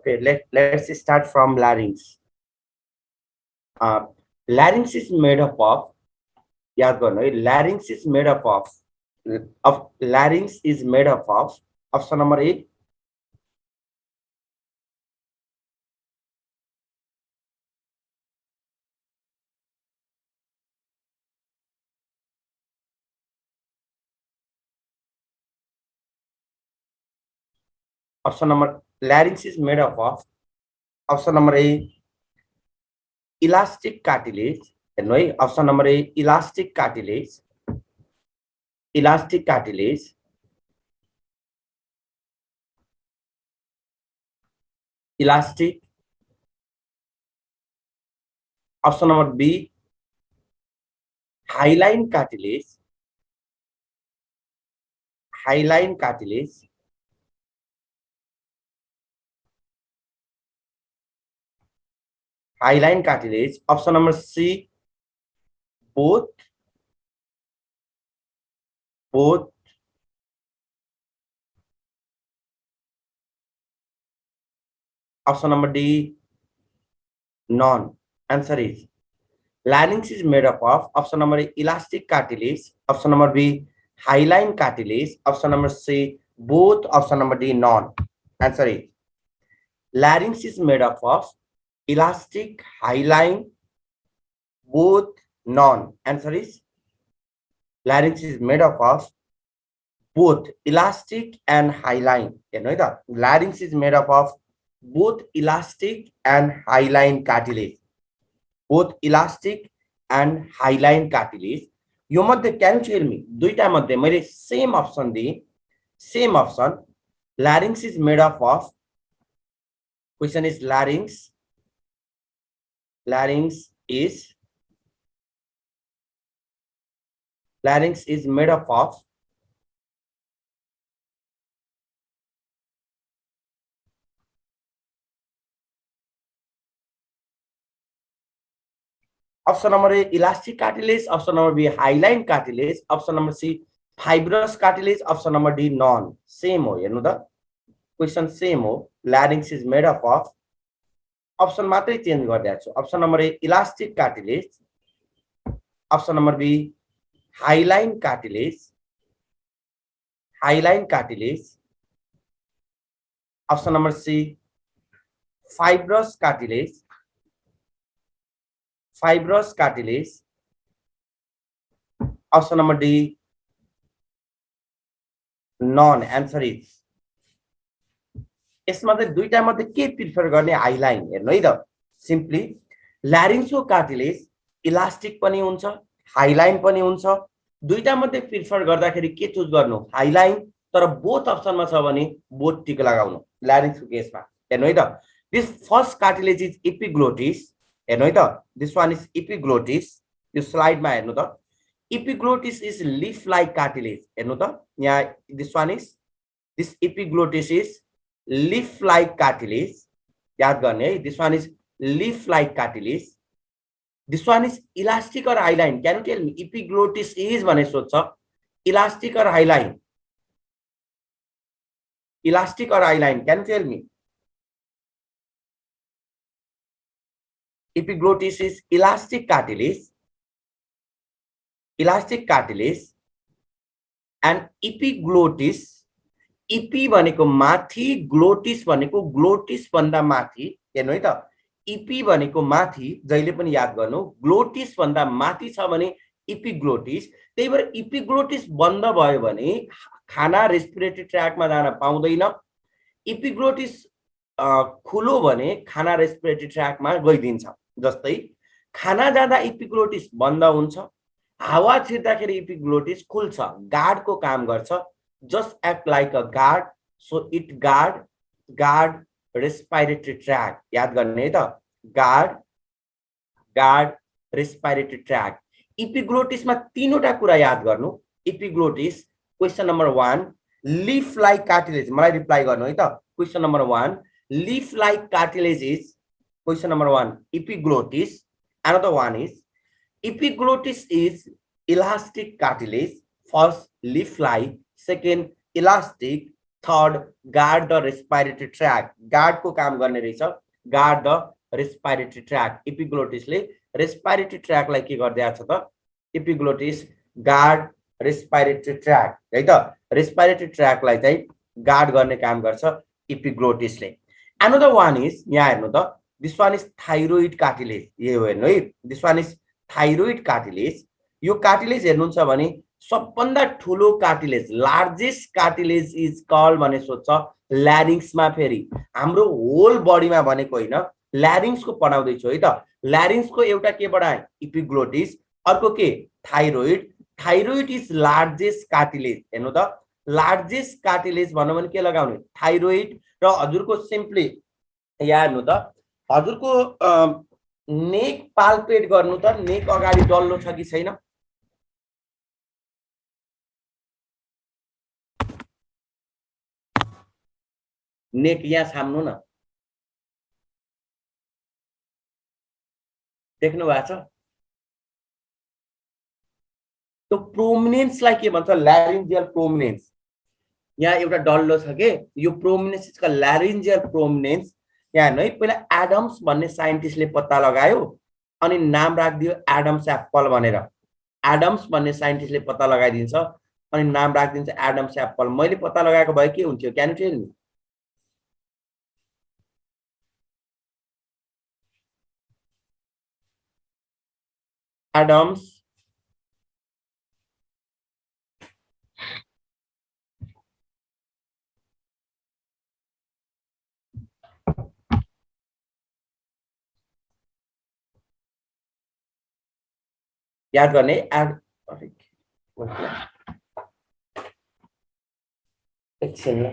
Okay, let's start from larynx. Larynx is made up of, याद गर्नु है, larynx is made up of larynx is made up of, option number A, option number larynx is made up of, option number A, elastic cartilage, हेर्नु है, option number A, elastic cartilage, elastic cartilage, elastic, option number B, hyaline cartilage, hyaline cartilage, hyaline cartilage, option number C, both, option number D, none. Answer is larynx is made up of, option number A, elastic cartilage, option number B, hyaline cartilage, option number C, both, option number D, none. Answer is larynx is made up of elastic, hyaline, both, none. Answer is larynx is made up of both elastic and hyaline. You know that larynx is made up of both elastic and hyaline cartilage. Both elastic and hyaline cartilage. यो मध्ये can you tell me दुईटा मध्ये मैले same option दिए, same option. Larynx is made up of, question is larynx is made up of option number A, elastic cartilage, option number B, hyaline cartilage, option number C, fibrous cartilage, option number D, none. Same हो, हेर्नु त question same हो. Larynx is made up of, option मात्रै change गरिदिएको छु. Option number A, elastic cartilage, option number B, hyaline cartilage, option number C, fibrous cartilage, option number D, none. Answer is यसमा चाहिँ दुईटा मध्ये के प्रिफर गर्ने, हाइलाइन. हेर्नु है त, सिम्पली ल्यारिन्क्सो कार्टिलेज इलास्टिक पनि हुन्छ, हाइलाइन पनि हुन्छ. दुईटा मध्ये प्रिफर गर्दाखेरि के चुज गर्नु, हाइलाइन. तर बोथ अप्सनमा छ भने बोथ टिक लगाउनु ल्यारिन्क्सको केसमा. हेर्नु है त, this first cartilage is epiglottis. हेर्नु है त, दिस वान इज एपिग्लोटिस. यो स्लाइडमा हेर्नु त, epiglottis is leaf like cartilage. हेर्नु त यहाँ, this one is, this epiglottis is leaf like cartilage. याद गर्ने है, this one is leaf like cartilage. This one is elastic or hyaline. Can you tell me epiglottis is भने सोध्छ, elastic or hyaline? Elastic or hyaline? Can you tell me? Epiglottis is elastic cartilage, and epiglottis, EP भनेको माथि, glottis भनेको glottis भन्दा माथि. हेर्नु है त, इपी भनेको माथि, जहिले पनि याद गर्नु, ग्लोटिस भन्दा माथि छ भने इपिग्लोटिस. त्यही भएर इपिग्लोटिस बन्द भयो भने खाना रेस्पिरेटरी ट्र्याकमा जान पाउँदैन. इपिग्लोटिस खुलो भने खाना रेस्पिरेटरी ट्र्याकमा गइदिन्छ. जस्तै खाना जाँदा इपिग्लोटिस बन्द हुन्छ, हावा छिर्दाखेरि इपिग्लोटिस खुल्छ, गार्डको काम गर्छ. Just act like a guard, so it guard respiratory tract. याद गर्ने है त, guard respiratory tract. Epiglottis मा तीनवटा कुरा याद गर्नु. Epiglottis, question number 1, leaf like cartilage. मलाई रिप्लाई गर्नु है त. Question number 1, leaf like cartilage is, question number 1, epiglottis. Another one is epiglottis is elastic cartilage. First leaf like, second elastic, third guard the respiratory tract, गार्डको काम गर्ने रहेछ, guard the respiratory tract. इपिग्लोटिसले respiratory ट्र्याकलाई के गर्दैछ त, epiglottis guard respiratory track है त, रेस्पिरेटरी ट्र्याकलाई चाहिँ गार्ड गर्ने काम गर्छ इपिग्लोटिसले। अनदर वान इज, यहाँ हेर्नु त, this one is thyroid cartilage, यो हेर्नु है, this one is thyroid cartilage. यो कार्टिलेज हेर्नुहुन्छ भने सबभन्दा ठुलो cartilage, largest cartilage is called भने सोध्छ ल्यारिङ्समा। फेरि हाम्रो होल बडीमा भनेको होइन, ल्यारिङ्सको पढाउँदैछु है त। ल्यारिङ्सको एउटा के पढाएँ, इपिग्लोटिस, अर्को के thyroid. Thyroid is largest cartilage, हेर्नु त, लार्जेस्ट कार्टिलेज भन्नु भने के लगाउने, थाइरोइड। र हजुरको सिम्पली यहाँ हेर्नु त, हजुरको नेक पाल्पेट गर्नु त, नेक अगाडि डल्लो छ कि छैन, नेक यहाँ छाम्नु न, देख्नु भएको छ। त्यो प्रोमिनेन्सलाई के भन्छ, ल्यारिन्जियल प्रोमिनेन्स। यहाँ एउटा डल्लो छ के, यो प्रोमिनेन्स इसका ल्यारिन्जियल प्रोमिनेन्स। यहाँ हेर्नु है, पहिला एडम्स भन्ने साइन्टिस्टले पत्ता लगायो अनि नाम राखिदियो एडम्स एप्पल भनेर। एडम्स भन्ने साइन्टिस्टले पत्ता लगाइदिन्छ अनि नाम राखिदिन्छ एडम्स एप्पल। मैले पत्ता लगाएको भए के हुन्थ्यो, can you tell me? Adam's याद गर्ने, एकछिन ल,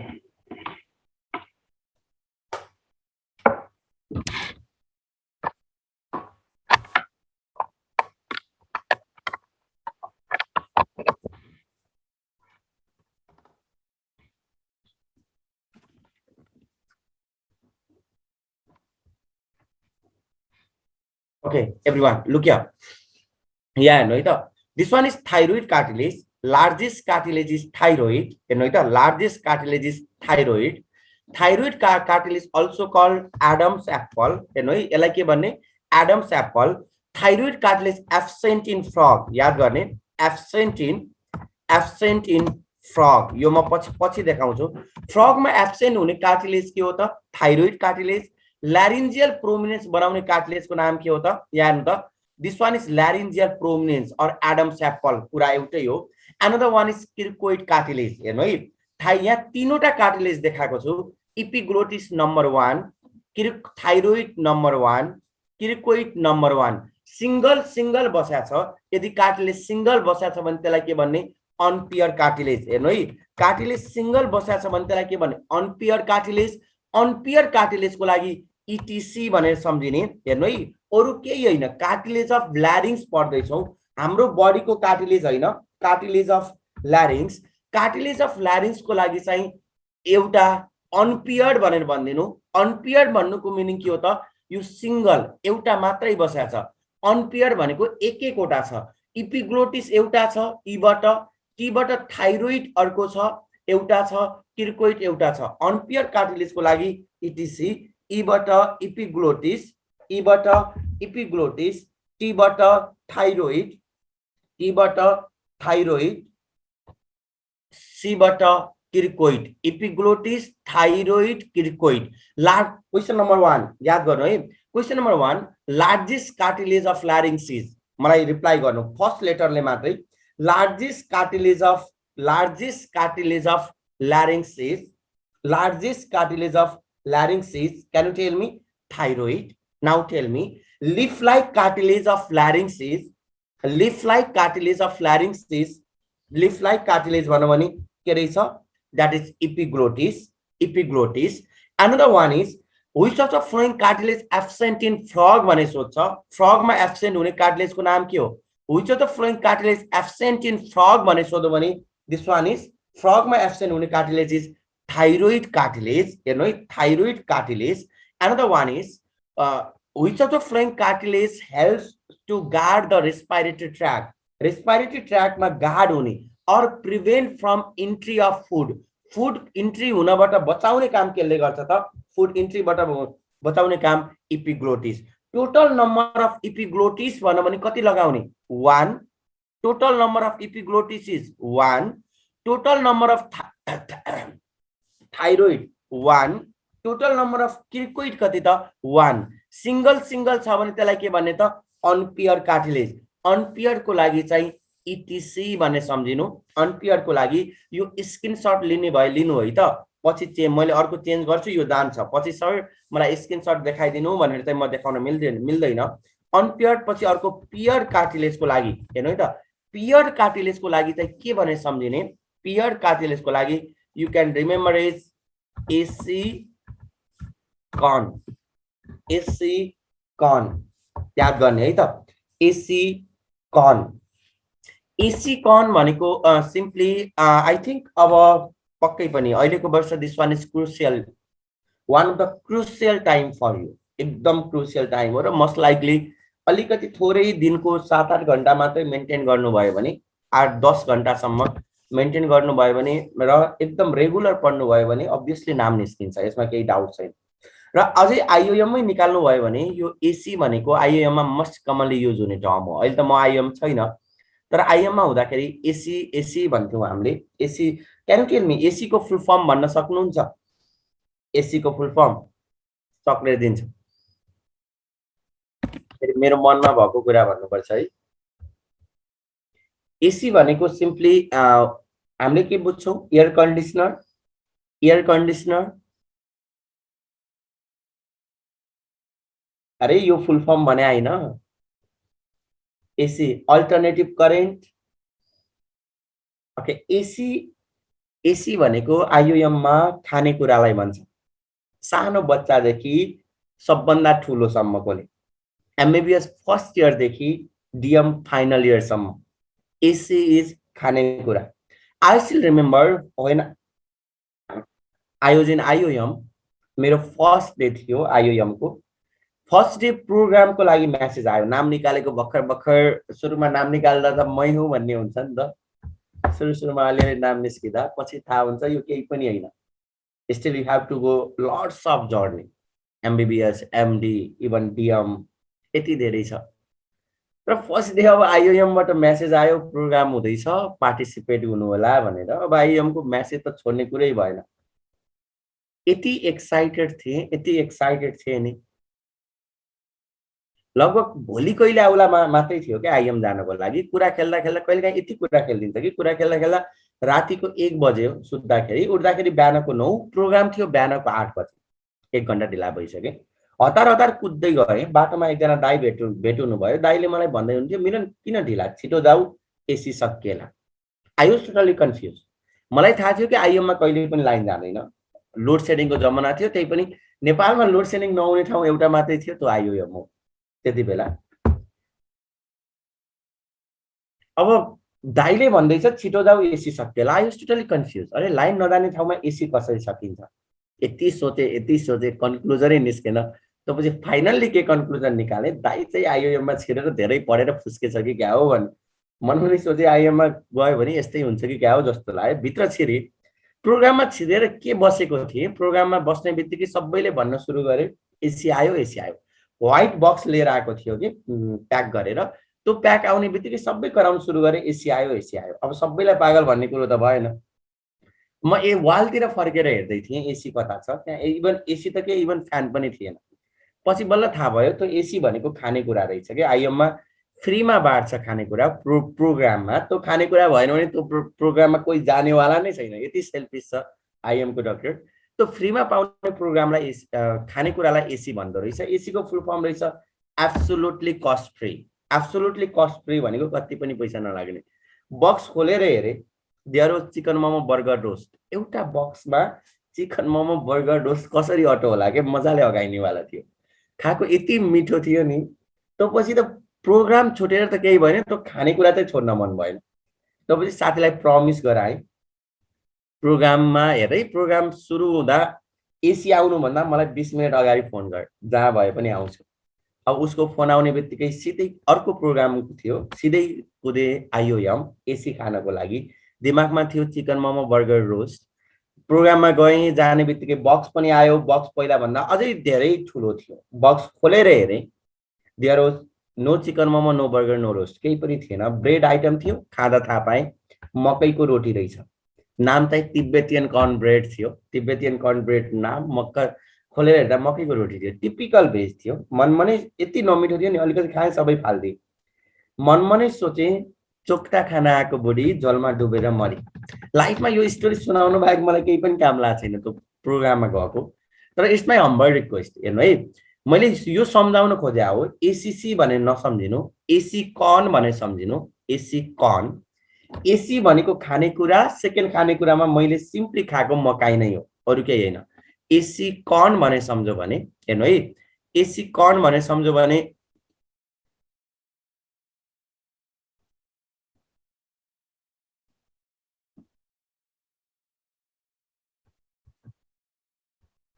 okay everyone look here, यहाँ हेर्नु है त, this one is thyroid cartilage, largest cartilage is thyroid. हेर्नु है त, largest cartilage is thyroid. Thyroid cartilage also called Adam's apple. हेर्नु है, यसलाई के भन्ने, Adam's apple. Thyroid cartilage absent in frog, याद गर्ने, एब्सेन्ट इन फ्रग। यो म पछि देखाउँछु। फ्रगमा एब्सेन्ट हुने कार्टिलेज के हो त, थाइरोइड कार्टिलेज। ल्यारिन्जियल प्रोमिनेन्स बनाउने कार्टिलेजको नाम के हो त, यहाँ हेर्नु त, दिस वान इज ल्यारिन्जियल प्रोमिनेन्स और एडम्स एप्पल, कुरा एउटै हो। Another one is cricoid cartilage. हेर्नु है, यहाँ तीनवटा कार्टिलेज देखाएको छु, epiglottis number 1, thyroid number 1, cricoid number 1। Single बसेको छ, यदि कार्टिलेज सिंगल बसेको छ भने त्यसलाई के भन्ने, अनपियर कार्टिलेज। हेर्नु है, कार्टिलेज सिंगल बसेको छ भने त्यसलाई के भन्ने, अनपियर कार्टिलेज। अनपियर कार्टिलेजको लागि इटिसी भनेर सम्झिने। हेर्नु है, अरु केही होइन, कार्टिलेज अफ ल्यारिङ्स पढ्दैछौँ, हाम्रो बडीको कार्टिलेज होइन, कार्टिलेज अफ ल्यारिङ्स। कार्टिलेज अफ ल्यारिङ्सको लागि चाहिँ एउटा अनपियर्ड भनेर भनिदिनु। अनपियर्ड भन्नुको मिनिङ के हो त, यो सिंगल एउटा मात्रै बसेको छ। अनपियर्ड भनेको एकवटा छ। इपिग्लोटिस एउटा छ, टीबाट थाइरोइड अर्को छ, एउटा छ, क्रिकोइड एउटा छ। अनपियर कार्टिलेजको लागि इटिसी, ईबाट इपिग्लोटिस, ईबाट इपिग्लोटिस, टीबाट थाइरोइड, सीबाट cricoid. Epiglottis, thyroid, cricoid. Question number 1 याद गर्नु है। Question number 1, largest cartilage of larynx is, मलाई रिप्लाई गर्नु फर्स्ट लेटरले मात्रै। Largest cartilage of larynx is, largest cartilage of larynx is, can you tell me, thyroid? Now tell me, leaf-like cartilage of larynx is, leaf-like cartilage of larynx is, leaf-like cartilage भन्नु भने के रहेछ, that is epiglottis. Another one is, which of the following cartilage absent in frog भने सोध्छ। frog मा absent हुने cartilage को नाम के हो, which of the following cartilage absent in frog भने सोध्यो भने this one is, frog मा absent हुने cartilage is thyroid cartilage। हेर्नु है, thyroid cartilage। Another one is, which of the following cartilage helps to guard the respiratory tract, respiratory tract मा guard हुने or prevent from entry of food, food entry हुनबाट बचाउने काम केले गर्छ त फुड इन्ट्रीबाट बचाउने काम epiglottis total number of epiglottis भन्नु भने कति लगाउने 1 total number of epiglottis is 1 total number of thyroid 1 total number of cricoid कति त 1 सिंगल छ भने त्यसलाई के भन्ने त अनपेयर कार्टिलेज अनपेयर को लागि चाहिँ इटिसी भन्ने सम्झिनु अनपेयर को लागि यो स्क्रिनशट लिने भए लिनु है त पछि मैले अर्को चेन्ज गर्छु यो जान्छ पछि सर मलाई स्क्रिनशट देखाइदिनु भनेर चाहिँ म देखाउन मिल्दैन अनपेयर पछि अर्को पेयर कार्टिलेज को लागि हेर्नु है त पेयर कार्टिलेज को लागि चाहिँ के भने सम्झिने पेयर कार्टिलेज को लागि you can remember is A C corn याद गर्ने है त एसी कन भनेको सिम्पली आई थिंक अब पक्कै पनि अहिलेको वर्ष this one is crucial one of the crucial time for you एकदम क्रुसियल टाइम हो र मोस्ट लाइकली अलिकति थोरै दिनको 7-8 घण्टा मात्रै मेन्टेन गर्नुभयो भने 8-10 घण्टासम्म मेन्टेन गर्नुभयो भने र एकदम रेगुलर पढ्नुभयो भने अब्भियसली नाम निस्किन्छ यसमा केही डाउट छैन र अझै आइओएम मै निकाल्नु भयो भने यो एसी भनेको आइओएम मा मोस्ट कमनली युज हुने टर्म हो अहिले त म आइओएम छैन तर आइएम मा हुँदाखेरि एसी भन्थ्यौं हामीले AC can you tell me AC को फुल फर्म भन्न सक्नुहुन्छ एसी को फुल फर्म सक्ने दिन्छ मेरो मनमा भएको कुरा भन्नुपर्छ है एसी भनेको सिम्पली हामीले के बुझ्छौं एयर कन्डिसनर अरे यो फुल फर्म भने हैन AC alternative current okay AC भनेको आइओएम मा खानेकुरालाई भन्छ सानो बच्चादेखि सबभन्दा ठूलो सम्मकोले एमबीबीएस फर्स्ट इयर देखि डीएम फाइनल इयर सम्म एसी इज खानेकुरा I still remember when I was in IOM मेरो फर्स्ट डे थियो आइओएम को फर्स्ट डे प्रोग्राम को लागि मेसेज आयो नाम निकालेको भर्खर सुरुमा नाम निकाल्दा त मै हुँ भन्ने हुन्छ नि त सुरुमा अलिअलि नाम निस्किदा पछि थाहा हुन्छ यो केही पनि हैन still you have to go lots of journey MBBS MD even DM यति धेरै छ र फर्स्ट डे अब आइओएम बाट मेसेज आयो प्रोग्राम हुँदैछ पार्टिसिपेट हुनु होला भनेर अब आइओएम को मेसेज त छोड्ने कुरै भएन यति एक्साइटेड थिए नि लगभग भोलि कहिले आउला मात्रै थियो के आइएम जानको लागि कुरा खेल्दा कहिलेकाहीँ यति कुरा खेल्दिन्छ कि कुरा खेल्दा रातिको 1 बजे सुत्दाखेरि उठ्दाखेरि बिहानको 9 प्रोग्राम थियो बिहानको 8 बजे 1 घण्टा ढिला भइसके हतार कुद्दै गए बाटोमा एकजना दाइ भेटुनु भयो दाइले मलाई भन्दै हुन्थ्यो मिलन किन ढिला छिटो जाऊ एसी सकिएला आई वाज टोटली कन्फ्युज मलाई थाहा थियो कि आइएम मा कहिले पनि लाइन जाँदैन लोड सेडिङको जमाना थियो त्यही पनि नेपालमा लोड सेडिङ नहुने ठाउँ एउटा मात्रै थियो त्यो आइओएम हो त्यति बेला अब दाइले भन्दैछ छिटो जाऊ एसी सकिएला आई वाज टोटली कन्फ्युज अरे लाइन नजाने ठाउँमा एसी कसरी सकिन्छ यति सोचे कन्क्लुजनै निस्केन त्यसपछि फाइनल्ली के कन्क्लुजन निकाले दाइ चाहिँ आइओएम मा छिरेर धेरै पढेर फुस्केछ कि क्या हो भन् मनमै सोचे आइओएम मा गयो भने यस्तै हुन्छ कि क्या हो जस्तो लाग्यो भित्र छिरे प्रोग्राममा छिरेर के बसेको थिए प्रोग्राममा बस्ने बित्तिकै सबैले भन्न सुरु गरे एसी आयो व्हाइट बक्स लिएर आएको थियो कि प्याक गरेर त्यो प्याक आउने बित्तिकै सबै कराउन सुरु गरे एसी आयो अब सबैलाई पागल भन्ने कुरो त भएन म वालतिर फर्केर हेर्दै थिएँ एसी कता छ त्यहाँ इभन एसी त के इभन फ्यान पनि थिएन पछि बल्ल थाहा भयो त्यो एसी भनेको खानेकुरा रहेछ के आइएम मा फ्रीमा बाँड्छ खानेकुरा प्रोग्राममा त्यो खानेकुरा भएन भने त्यो प्रोग्राममा कोही जानेवाला नै छैन यति सेल्फिस छ आइएम को डाक्टर त्यो फ्रीमा पाउने प्रोग्रामलाई खानेकुरालाई एसी भन्दो रहेछ एसी को फुल फर्म रहेछ एब्सोल्युटली कस्ट फ्री भनेको कति पनि पैसा नलाग्ने बक्स खोलेर हेरे there was chicken momo burger roast एउटा बक्समा चिकन मोमो बर्गर रोस्ट कसरी अटो होला के मजाले अगाइनेवाला थियो खाएको यति मिठो थियो नि त्यसपछि त प्रोग्राम छुटेर त केही भएन त्यो खानेकुरा चाहिँ छोड्न मन भएन त्यसपछि साथीलाई प्रमिस गराए प्रोग्राममा हेरै प्रोग्राम सुरु हुँदा एसी आउनु भन्दा मलाई 20 मिनेट अगाडि फोन गर जहाँ भए पनि आउँछु अब उसको फोन आउने बित्तिकै सिधै अर्को प्रोग्राम थियो सिधै कुदे आइओएम एसी खानको लागि दिमागमा थियो चिकन मोमो बर्गर रोस्ट प्रोग्राममा गएँ, जाने बित्तिकै बक्स पनि आयो। बक्स पहिला भन्दा अझै धेरै ठुलो थियो। बक्स खोलेर हेरेँ, there was no chicken momo, no burger, no roast, केही पनि थिएन। ब्रेड आइटम थियो, खाँदा थाहा पाएँ मकैको रोटी रहेछ। नाम चाहिँ तिब्बतियन कर्न ब्रेड थियो। तिब्बतियन कर्न ब्रेड नाम, मक्का खोलेर हेर्दा मकैको रोटी थियो। टिपिकल भेज थियो। मनमनै यति नमिठो थियो नि, अलिकति खाएँ सबै फाल्दिए। मनमनै सोचेँ चोक्टा खाना आएको बुढी जलमा डुबेर मरी। लाइफमा यो स्टोरी सुनाउनु बाहेक मलाई केही पनि काम लागेको छैन त्यो प्रोग्राममा गएको। तर इट्स माई हम्बल रिक्वेस्ट। हेर्नु है, मैले यो सम्झाउन खोजे हो, एसीसी भनेर नसम्झिनु, एसी कर्न भनेर सम्झिनु। एसी कर्न, एसी भनेको खानेकुरा, सेकेन्ड खानेकुरामा मैले सिम्पली खाएको मकै नै हो, अरू केही होइन। एसी कर्न भनेर सम्झो भने, हेर्नु है, एसी कर्न भनेर सम्झो भने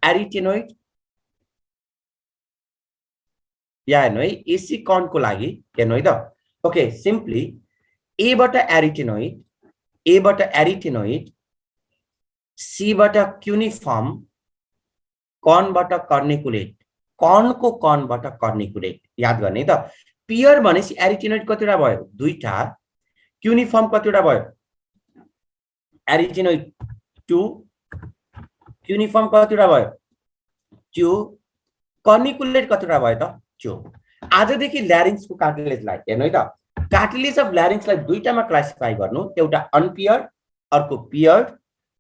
एरिटेनोइड या हेर्नु है, एसी कर्नको लागि हेर्नु है त। ओके, सिम्पली एबाट एरिटेनोइड, एबाट एरिटेनोइड, सीबाट क्युनिफर्म, कर्नबाट कर्निकुलेट, कर्नको कर्नबाट कर्निकुलेट। याद गर्ने त। पियर भनेपछि एरिटेनोइड कतिवटा भयो? दुईटा। क्युनिफर्म कतिवटा भयो? एरिटेनोइड 2, क्युनिफर्म कतिवटा भयो? 2। कर्निकुलेट कतिवटा भयो त? 2। आजदेखि ल्यारिङ्सको कार्टिलेजलाई हेर्नु है त। कार्टिलेज अफ ल्यारिङ्सलाई दुईटामा क्लासिफाई गर्नु, एउटा अनपियर्ड, अर्को पियर्ड।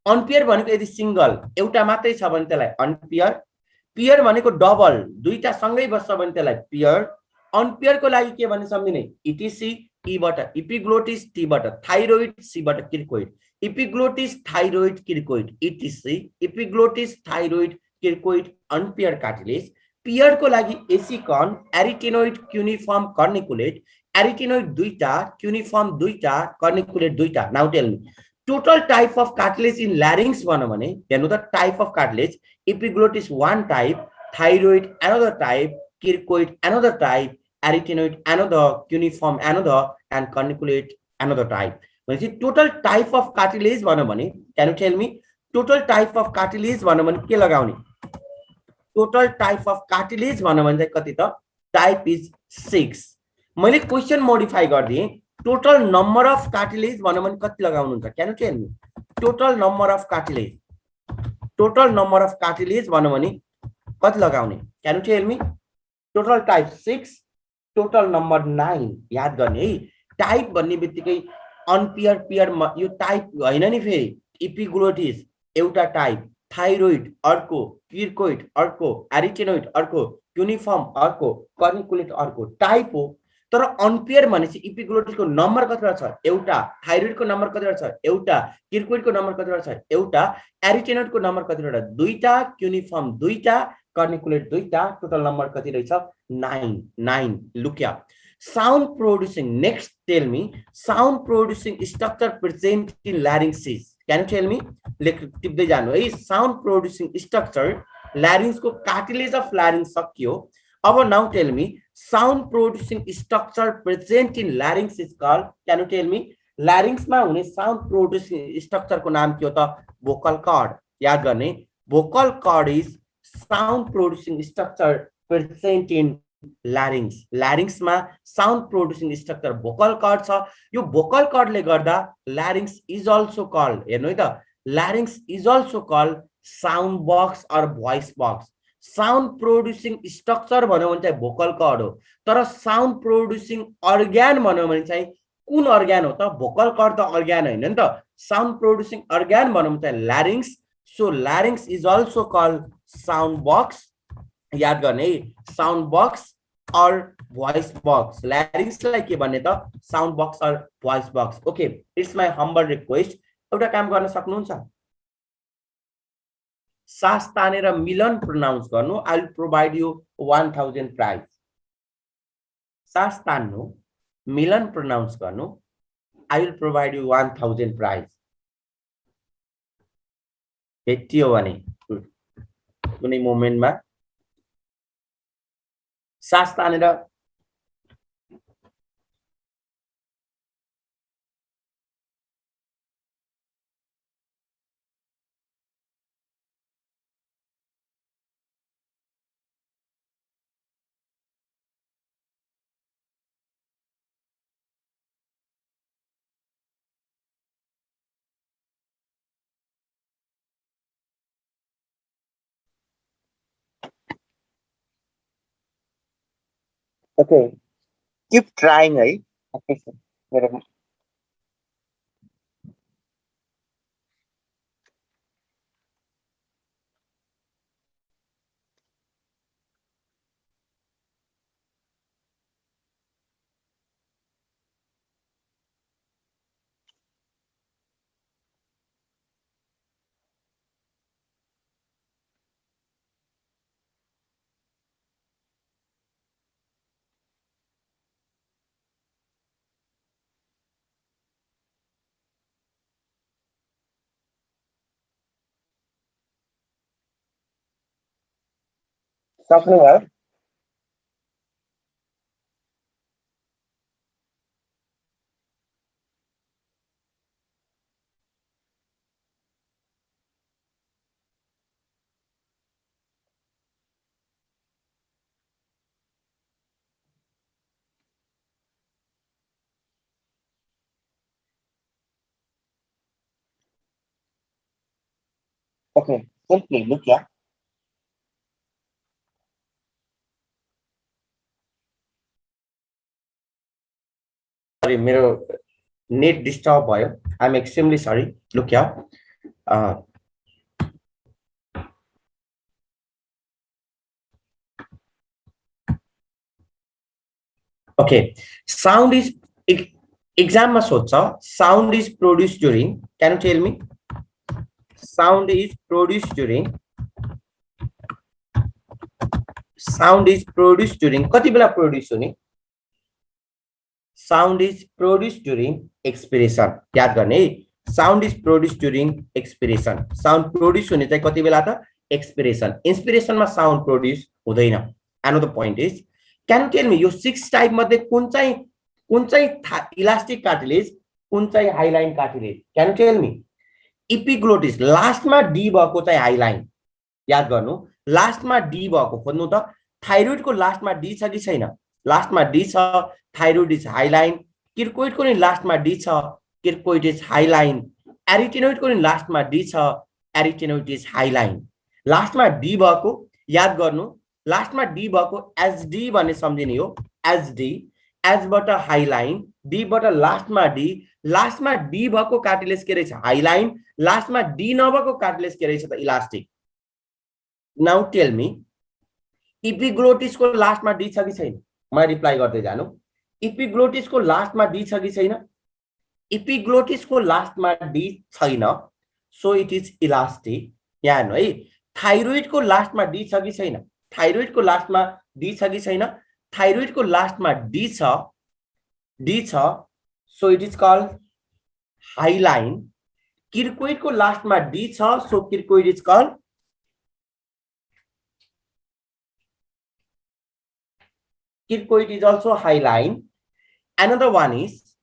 अनपियर भनेको यदि सिंगल एउटा मात्रै छ भने त्यसलाई अनपियर। पियर भनेको डबल दुईटा सँगै बस्छ भने त्यसलाई पियर। अनपियरको लागि के भन्ने सम्झिने? इटिसी, ईबाट इपिग्लोटिस, टीबाट थाइरोइड, सीबाट cricoid. Epiglottis, thyroid, cricoid, ETC, epiglottis, thyroid, cricoid, unpaired cartilage. पियरको लागि एसी कर्न, एरिटेनोइड, क्युनिफर्म, कर्निकुलेट। एरिटेनोइड दुईटा, क्युनिफर्म दुईटा, कर्निकुलेट दुईटा। Now tell me total type of cartilage in larynx भन्नु भने हेर्नु त, type of cartilage, epiglottis one type, thyroid another type, cricoid another type, arytenoid another, cuneiform another, and corniculate another type. भनेपछि total type of cartilage भन्नु भने, can you tell me total type of cartilage भन्नु भने के लगाउने? Total type of cartilage भन्नु भने चाहिँ कति त? Type is 6। मैले क्वेशन मोडिफाई गरिदिएँ, टोटल नम्बर अफ कार्टिलेज भन्नु भने कति लगाउनुहुन्छ? Can you tell me total number of cartilage? Total number of cartilage भन्नु भने कति लगाउने? Can you tell me total type 6, total number 9। याद गर्ने है, टाइप भन्ने बित्तिकै अनपियर पियर यो टाइप होइन नि। फेरि इपिग्लोटिस एउटा टाइप, थाइरोइड अर्को, क्रिकोइड अर्को, एरिटेनोइड अर्को, क्युनिफर्म अर्को, कर्निकुलेट अर्को। टाइप हो। तर अनपेयर भनेपछि इपिग्लोटिसको नम्बर कतिवटा छ? एउटा। थाइरोइडको नम्बर कतिवटा छ? एउटा। क्रिकोइडको नम्बर कतिवटा छ? एउटा। एरिटेनोइडको नम्बर कतिवटा? दुईटा। क्युनिफर्म दुईटा, कर्निकुलेट दुईटा। टोटल नम्बर कति रहेछ? 9। लुक या sound producing. Next tell me sound producing structure present in larynges. Can you tell me? लेख टिप्दै जानु है। साउन्ड प्रोड्युसिङ स्ट्रक्चर, ल्यारिङ्सको कार्टिलेज अफ ल्यारिङ्स सकियो। अब now tell me sound producing structure present in larynx is called, can you tell me ल्यारिङ्समा हुने sound producing स्ट्रक्चरको नाम के हो त? Vocal cord. याद गर्ने, vocal cord is sound producing structure present in ल्यारिङ्स। ल्यारिङ्समा sound producing structure vocal cord छ। यो भोकल कॉर्डले गर्दा ल्यारिङ्स इज अल्सो कॉल्ड, हेर्नु है त, larynx is also called sound box or voice box. Sound producing structure भन्यो भने चाहिँ भोकल कॉर्ड हो। तर साउन्ड प्रोड्युसिङ अर्ग्यान भन्यो भने चाहिँ कुन अर्ग्यान हो त? भोकल कॉर्ड त अर्ग्यान होइन नि त। साउन्ड प्रोड्युसिङ अर्ग्यान भन्यो भने चाहिँ larynx. So larynx is also called sound box. याद गर्ने है, sound box or voice box. ल्यारिङ्सलाई के भन्ने त? Sound box or voice box. Okay, it's my humble request, एउटा काम गर्न सक्नुहुन्छ? सास तानेर मिलन प्रोनाउन्स गर्नु। I will provide you 1000 prize. सास तान्नु, मिलन प्रोनाउन्स गर्नु, I will provide you 1000 prize. भेटियो भने कुनै मोमेन्टमा सास तानेर Okay, keep trying, है मेरो सक्नुभयो? Okay, simply look here. Sorry, मेरो नेट डिस्टर्ब भयो. I am extremely sorry. Look here. Okay, sound is exam ma socha. Sound is produced during. Can you tell me? Sound is produced during. Sound is produced during. कति बेला produce हुने? Sound is produced during expiration. याद गर्ने. Sound is produced during expiration. Sound produce हुने चाहिँ कति बेला त? Expiration. Inspiration मा sound produce हुँदैन. Another point is, can you tell me यो 6 type मध्ये कुन चाहिँ elastic cartilage, कुन चाहिँ hyaline cartilage? Can you tell me? Epiglottis last मा D भएको चाहिँ hyaline. याद गर्नु. लास्ट मा डी भएको खोज्नु त. थाइरोइड को लास्ट मा डी छ कि छैन? लास्ट मा डी छ. Thyroid is Highline. किर्कोइड को नि लास्ट मा डी छ. किर्कोइड इज हाइलाइन. एरिटेनोइड को नि लास्ट मा डी छ. एरिटेनोइड इज हाइलाइन. लास्ट मा डी भएको याद गर्नु. लास्ट मा डी भएको एसडी भन्ने सम्झिने हो. एसडी एज बाट हाइलाइन, डी बाट लास्ट मा डी. लास्ट मा डी भएको कार्टिलेज के रहेछ? हाइलाइन. लास्ट मा डी नभएको कार्टिलेज के रहेछ त? Elastic. Now tell me, epiglottis को लास्ट मा डी छ कि छैन? म रिप्लाई गर्दै जानु. epiglottis को लास्ट मा डी छ कि छैन? epiglottis को लास्ट मा डी छैन, so it is elastic. यहाँ हेर्नु है. थाइरोइड को लास्ट मा डी छ कि छैन? थाइरोइड को लास्ट मा डी छ कि छैन? थाइरोइड को लास्ट मा डी छ, so it is called hyaline. Cricoid को लास्ट मा डी छ, so cricoid is called Kirkoid is also hyaline. Another one is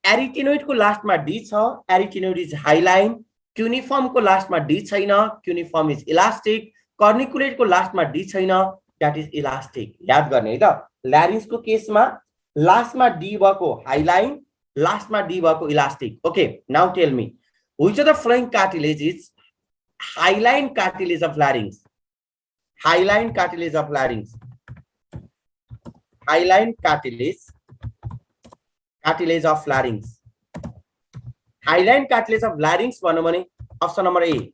arytenoid को लास्ट मा डी छ. Arytenoid is hyaline. Cuneiform को लास्ट मा डी छैन. Cuneiform is elastic. Corniculate को लास्ट मा डी छैन. That is elastic. याद गर्ने है त. Larynx को केसमा लास्ट मा डी भएको hyaline, लास्ट मा डी भएको elastic. Okay, now tell me, which of the following cartilage is hyaline cartilage of larynx? Hyaline cartilage of larynx. Hyaline cartilage of larynx. Hyaline cartilage of larynx भन्नु भने option number A.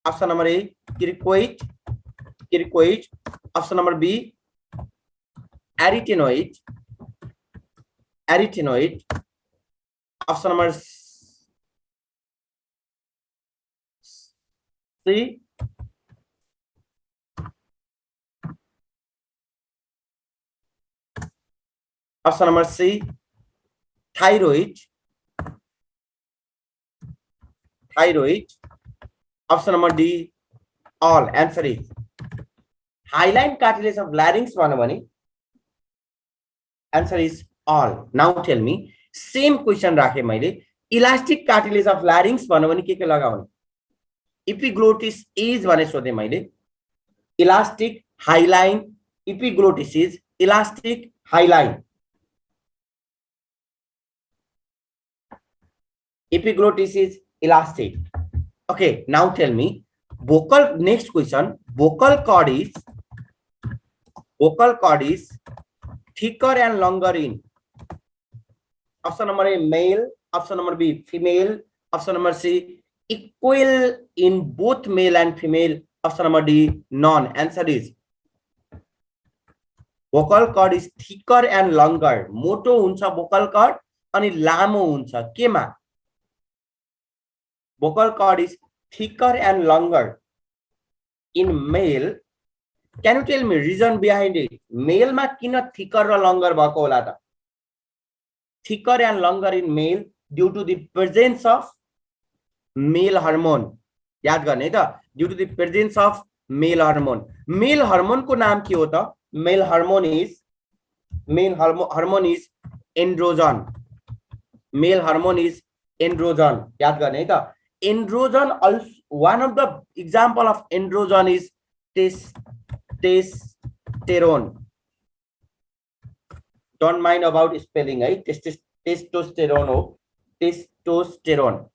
Option number A, cricoid. Option number B, arytenoid. Option number C, option number C, thyroid. Option number D, all. Answer is hyaline cartilage of larynx भन्नु भने answer is all. Now tell me, same question राखे मैले. Elastic cartilage of larynx भन्नु भने के लगाउने? Epiglottis is भने सोधे मैले. Elastic, hyaline. Epiglottis is elastic, hyaline. Epiglottis is elastic. Okay, now tell me, vocal, next question, vocal cord is thicker and longer in. Option number A, male. Option number B, female. Option number C, equal in both male and female. Option number D, none. Answer is vocal cord is thicker and longer. मोटो हुन्छ vocal cord अनि लामो हुन्छ केमा? Vocal cord is thicker and longer in male. Can you tell me reason behind it? Male मा किन thicker र longer भएको होला त? Thicker and longer in male due to the presence of male hormone. याद गर्ने त, due to the presence of male hormone. Male hormone को नाम के हो त? Male hormone is androgen. Male hormone is androgen. याद गर्ने त. Androgen also, one of the example of androgen is testosterone. Don't mind about spelling, right? Testosterone हो, testosterone.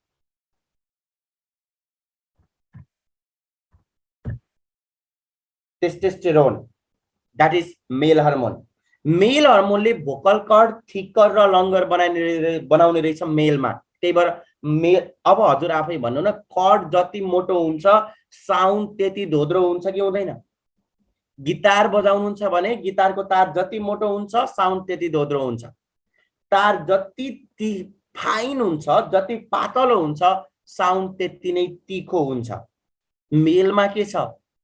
Testosterone, that is male hormone. Male hormone ले vocal cord thicker र longer बनाउने रहेछ मेल मा. त्यही भएर मेल, अब हजुर आफै भन्नु न, कॉर्ड जति मोटो हुन्छ साउन्ड त्यति धोद्रो हुन्छ कि हुँदैन? गिटार बजाउनुहुन्छ भने गिटारको तार जति मोटो हुन्छ साउन्ड त्यति धोद्रो हुन्छ. तार जति फाइन हुन्छ, जति पातलो हुन्छ साउन्ड त्यति नै तीखो हुन्छ. मेलमा के छ?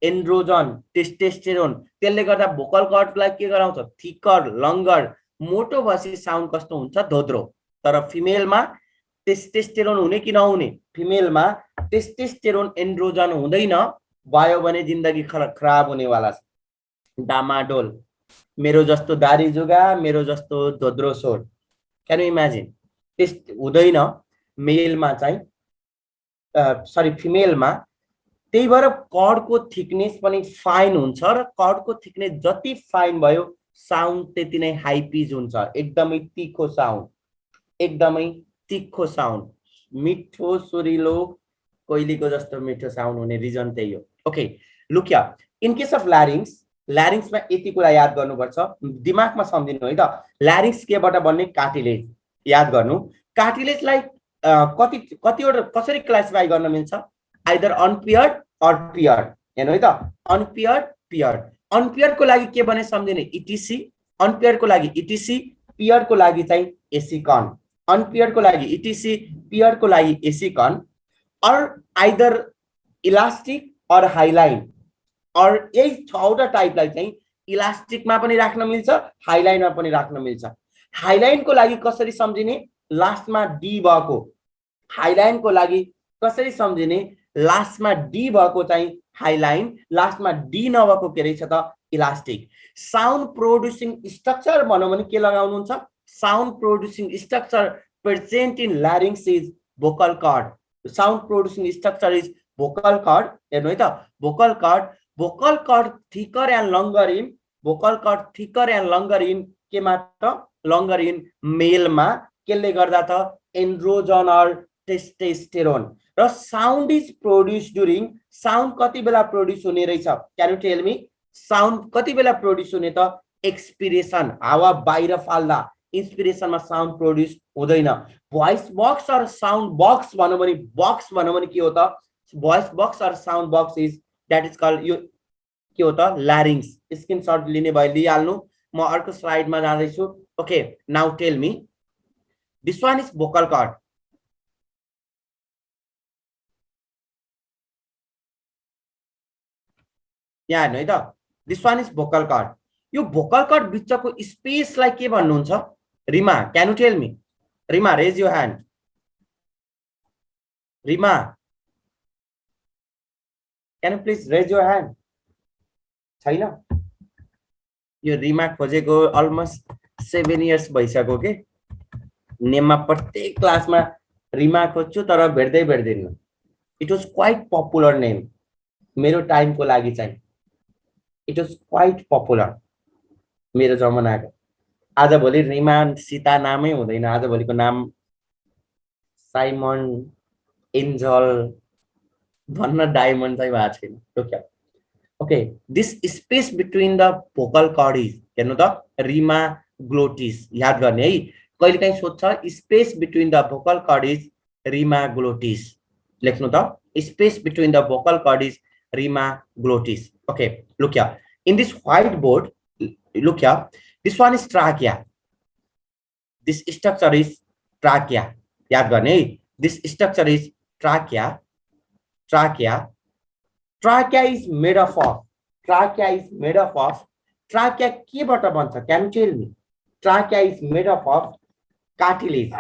Androgen, testosterone. त्यसले गर्दा भोकल कॉर्डलाई के गराउँछ? थिकर, लङ्गर. मोटो भएपछि साउन्ड कस्तो हुन्छ? धोद्रो. तर फिमेलमा टेस्टोस्टेरोन हुने कि नहुने? फिमेलमा टेस्टोस्टेरोन एन्ड्रोजन हुँदैन, भयो भने जिन्दगी खराब हुनेवाला छ. डामाडोल, मेरो जस्तो दारी जुगा, मेरो जस्तो धोद्रो स्वर. Can you imagine? टेस्ट हुँदैन मेलमा चाहिँ, सरी फिमेलमा. त्यही भएर कर्डको थिकनेस पनि फाइन हुन्छ र कर्डको थिकनेस जति फाइन भयो साउन्ड त्यति नै हाई पिच हुन्छ. एकदमै तीखो साउन्ड, एकदमै तीखो साउन्ड. मिठो सुरिलो कोइलीको जस्तो मिठो साउन्ड हुने रिजन त्यही हो. Okay, look here. In case of larynx, ल्यारिङ्समा यति कुरा याद गर्नुपर्छ, दिमागमा सम्झिनु है त. ल्यारिङ्स केबाट बन्ने? कार्टिलेज. याद गर्नु. कार्टिलेजलाई कतिवटा कसरी क्लासिफाई गर्न मिल्छ? आइदर अनपेयर्ड और पेयर्ड. हेर्नु है त, अनपेयर्ड, पेयर्ड. अनपेयर्ड को लागि के भने सम्झिने? इटिसी. अनपेयर्ड को लागि इटिसी, पेयर्ड को लागि चाहिँ एसिकन. अनपेयर्ड को लागि इटिसी, पेयर्ड को लागि एसिकन. और आइदर इलास्टिक और हाइलाइन. और यही छवटा टाइपलाई चाहिँ इलास्टिकमा पनि राख्न मिल्छ, हाइलाइनमा पनि राख्न मिल्छ. हाइलाइन को लागि कसरी सम्झिने? लास्टमा डी भएको. हाइलाइन को लागि कसरी सम्झिने? लास्टमा डी भएको चाहिँ हाइलाइन, लास्टमा डी नभएको के रहेछ त? इलास्टिक. साउन्ड प्रोड्युसिङ स्ट्रक्चर भनौँ भने के लगाउनुहुन्छ? Sound producing structure present in larynx is vocal cord. Sound producing structure is vocal cord. हेर्नु है त, vocal cord. Vocal cord thicker and longer in. Vocal cord thicker and longer in केमा त? Longer in मेलमा. केले गर्दा त? Androgen or testosterone. र sound is produce during. Sound कति बेला प्रोड्युस हुने रहेछ? Can you tell me? Sound कति बेला प्रोड्युस हुने त? एक्सपिरेसन, हावा बाहिर फाल्दा. इन्सपिरेसनमा साउन्ड प्रोड्युस हुँदैन. भोइस बक्स और साउन्ड बक्स भनौँ भने, बक्स भनौँ भने के हो त? भोइस बक्स और sound box is that is called, यो के हो त? ल्यारिङ्स. स्क्रिनशट लिने भए लिइहाल्नु. म अर्को स्लाइडमा जाँदैछु. Okay, now tell me, this one is vocal cord. यहाँ हेर्नु है त, this one is vocal cord. यो भोकल कॉर्ड बिचको स्पेसलाई के भन्नुहुन्छ? Rima, can you tell me? Rima, raise your hand. Rima, can you please raise your hand? छैन? यो रिमा खोजेको अलमोस्ट 7 इयर्स भइसक्यो के. नेममा प्रत्येक क्लासमा रिमा खोज्छु तर भेट्दैन. It was quite popular name मेरो टाइमको लागि चाहिँ. इट वाज क्वाइट पपुलर मेरो जमानाको. आजभोलि रिमा सीता नामै हुँदैन. आजभोलिको नाम साइमन, एन्जल भन्न डायमन्ड चाहिँ भएको छैन. Okay, this space between the vocal cord is, हेर्नु त, रिमा ग्लोटिस याद गर्ने है कहिलेकाहीँ सोध्छ space between the vocal cord is rima glottis लेख्नु त space between the vocal cord is rima glottis okay look here in this whiteboard look here this one is trachea this structure is trachea याद गर्ने है this structure is trachea trachea is made up of trachea केबाट बन्छ can you tell me trachea is made up of cartilage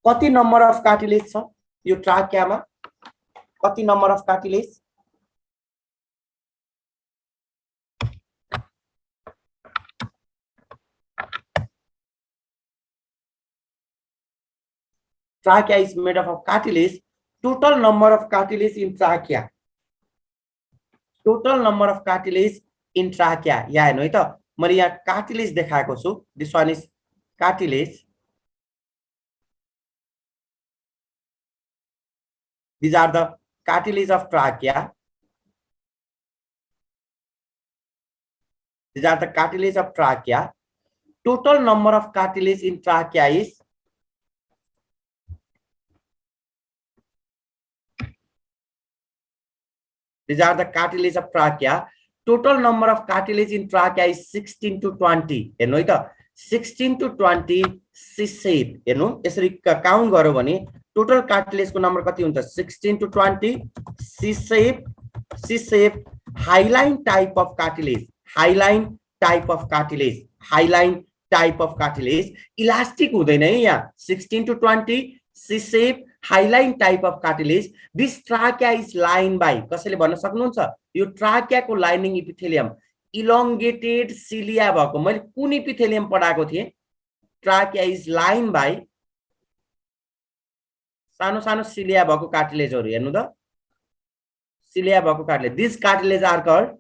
कति number of cartilage छ यो trachea मा कति number of cartilage trachea is made up of cartilage total number of cartilage in trachea यहाँ हेर्नु है त मैले यहाँ कार्टिलेज देखाएको छु this one is cartilage these are the cartilage of trachea total number of cartilage in trachea is these are the cartilage of trachea total number of cartilage in trachea is 16 to 20 हेर्नु है त 16 to 20 C shape हेर्नु यसरी count गर्यो भने total cartilage को number कति हुन्छ 16 to 20 C shape hyaline type of cartilage elastic हुँदैन है यहाँ 16 to 20 C shape hyaline type of cartilage this trachea is line by कसैले भन्न सक्नुहुन्छ यो ट्राकिया को लाइनिङ इपिथेलियम इलोंगेटेड सिलिया भएको मैले कुन इपिथेलियम पढाएको थिए ट्राकिया इज लाइन बाइ सानो सानो सिलिया भएको कार्टिलेजहरु हेर्नु त सिलिया भएको cartilage this cartilage are called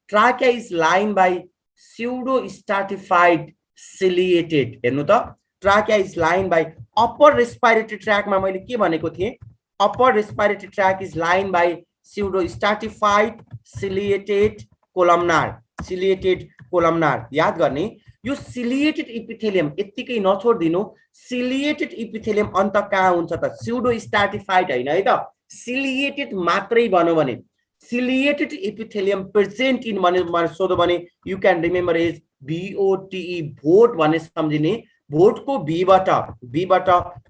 trachea is line by pseudo stratified ciliated हेर्नु त trachea is line by upper respiratory tract मा मैले के भनेको थिए upper respiratory tract is line by pseudo stratified ciliated columnar याद गर्ने यो सिलिएटेड इपिथेलियम यतिकै नछोड्दिनु सिलिएटेड इपिथेलियम अन्त कहाँ हुन्छ त स्यूडो स्ट्राटिफाइड हैन है त सिलिएटेड मात्रै भन्नु भने सिलिएटेड इपिथेलियम प्रेजेन्ट इन भने सोधो भने you can remember as BOTE भोट भन्ने सम्झिने भोट को बी बाट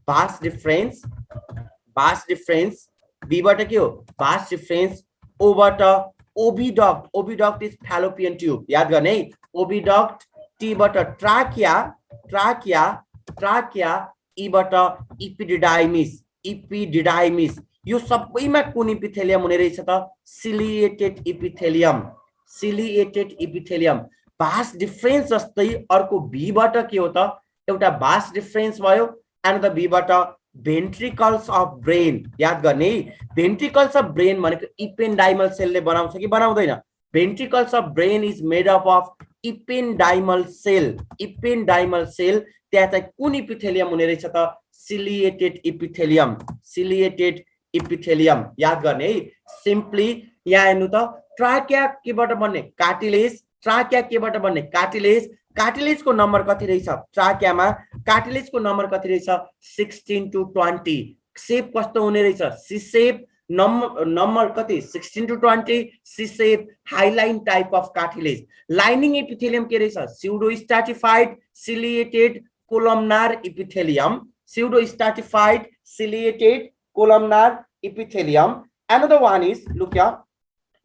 भास डिफरेंस बी बाट के हो भास डिफरेंस ओ बाट ओबिडक्ट इज फैलोपियन ट्यूब याद गर्ने ओबिडक्ट टी बाट ट्राकिया ई बाट इपिडिडाइमिस यो सबैमा कुन इपिथेलियम हुने रहेछ त सिलिएटेड इपिथेलियम भास डिफरेंस जस्तै अर्को बी बाट के हो त एउटा भास डिफरेंस भयो एन्ड द बी बाट भेन्ट्रिकल्स अफ ब्रेन याद गर्ने भेन्ट्रिकल्स अफ ब्रेन भनेको इपेन्डाइमल सेलले बनाउँछ कि बनाउँदैन ventricles of brain is made up of ependymal cell त्यहाँ चाहिँ कुन इपिथेलियम हुने रहेछ त सिलिएटेड इपिथेलियम याद गर्ने है सिम्पली यहाँ हेर्नु त ट्राकिया केबाट बन्ने कार्टिलेज कार्टिलेज को नम्बर कति रहेछ ट्राकियामा कार्टिलेज को नम्बर कति रहेछ 16 to 20 शेप कस्तो हुने रहेछ सी शेप नम्बर कति 16 to 20 C shape hyaline type of cartilage lining epithelium के रहेछ pseudo stratified ciliated columnar epithelium another one is look here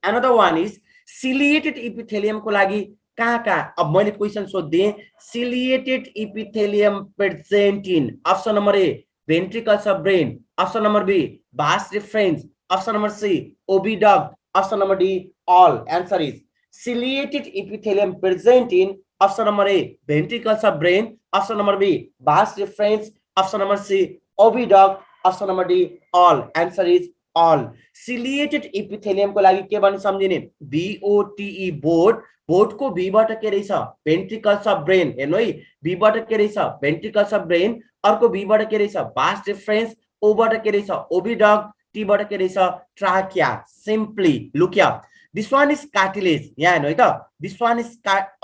another one is ciliated epithelium को लागि कहाँ अब मैले क्वेशन सोध्दिए ciliated epithelium present in option number A ventricles of brain option number B vas deferens option number C oviduct option number D all answer is ciliated epithelium present in option number A ventricles of brain option number B vas deferens option number C oviduct option number D all answer is all ciliated epithelium को लागि के भन्ने सम्झिने BOTE बोट को be बाट के रहेछ भेन्ट्रिकल्स of brain हेर्नु है बी बाट के रहेछ भेन्ट्रिकल्स अफ ब्रेन अर्को बी बाट के रहेछ भास डिफरेंस ओ बाट के रहेछ ओबिडक्ट टी बाट के रहेछ trachea simply look here this one is cartilage यहाँ हेर्नु है त दिस वान इज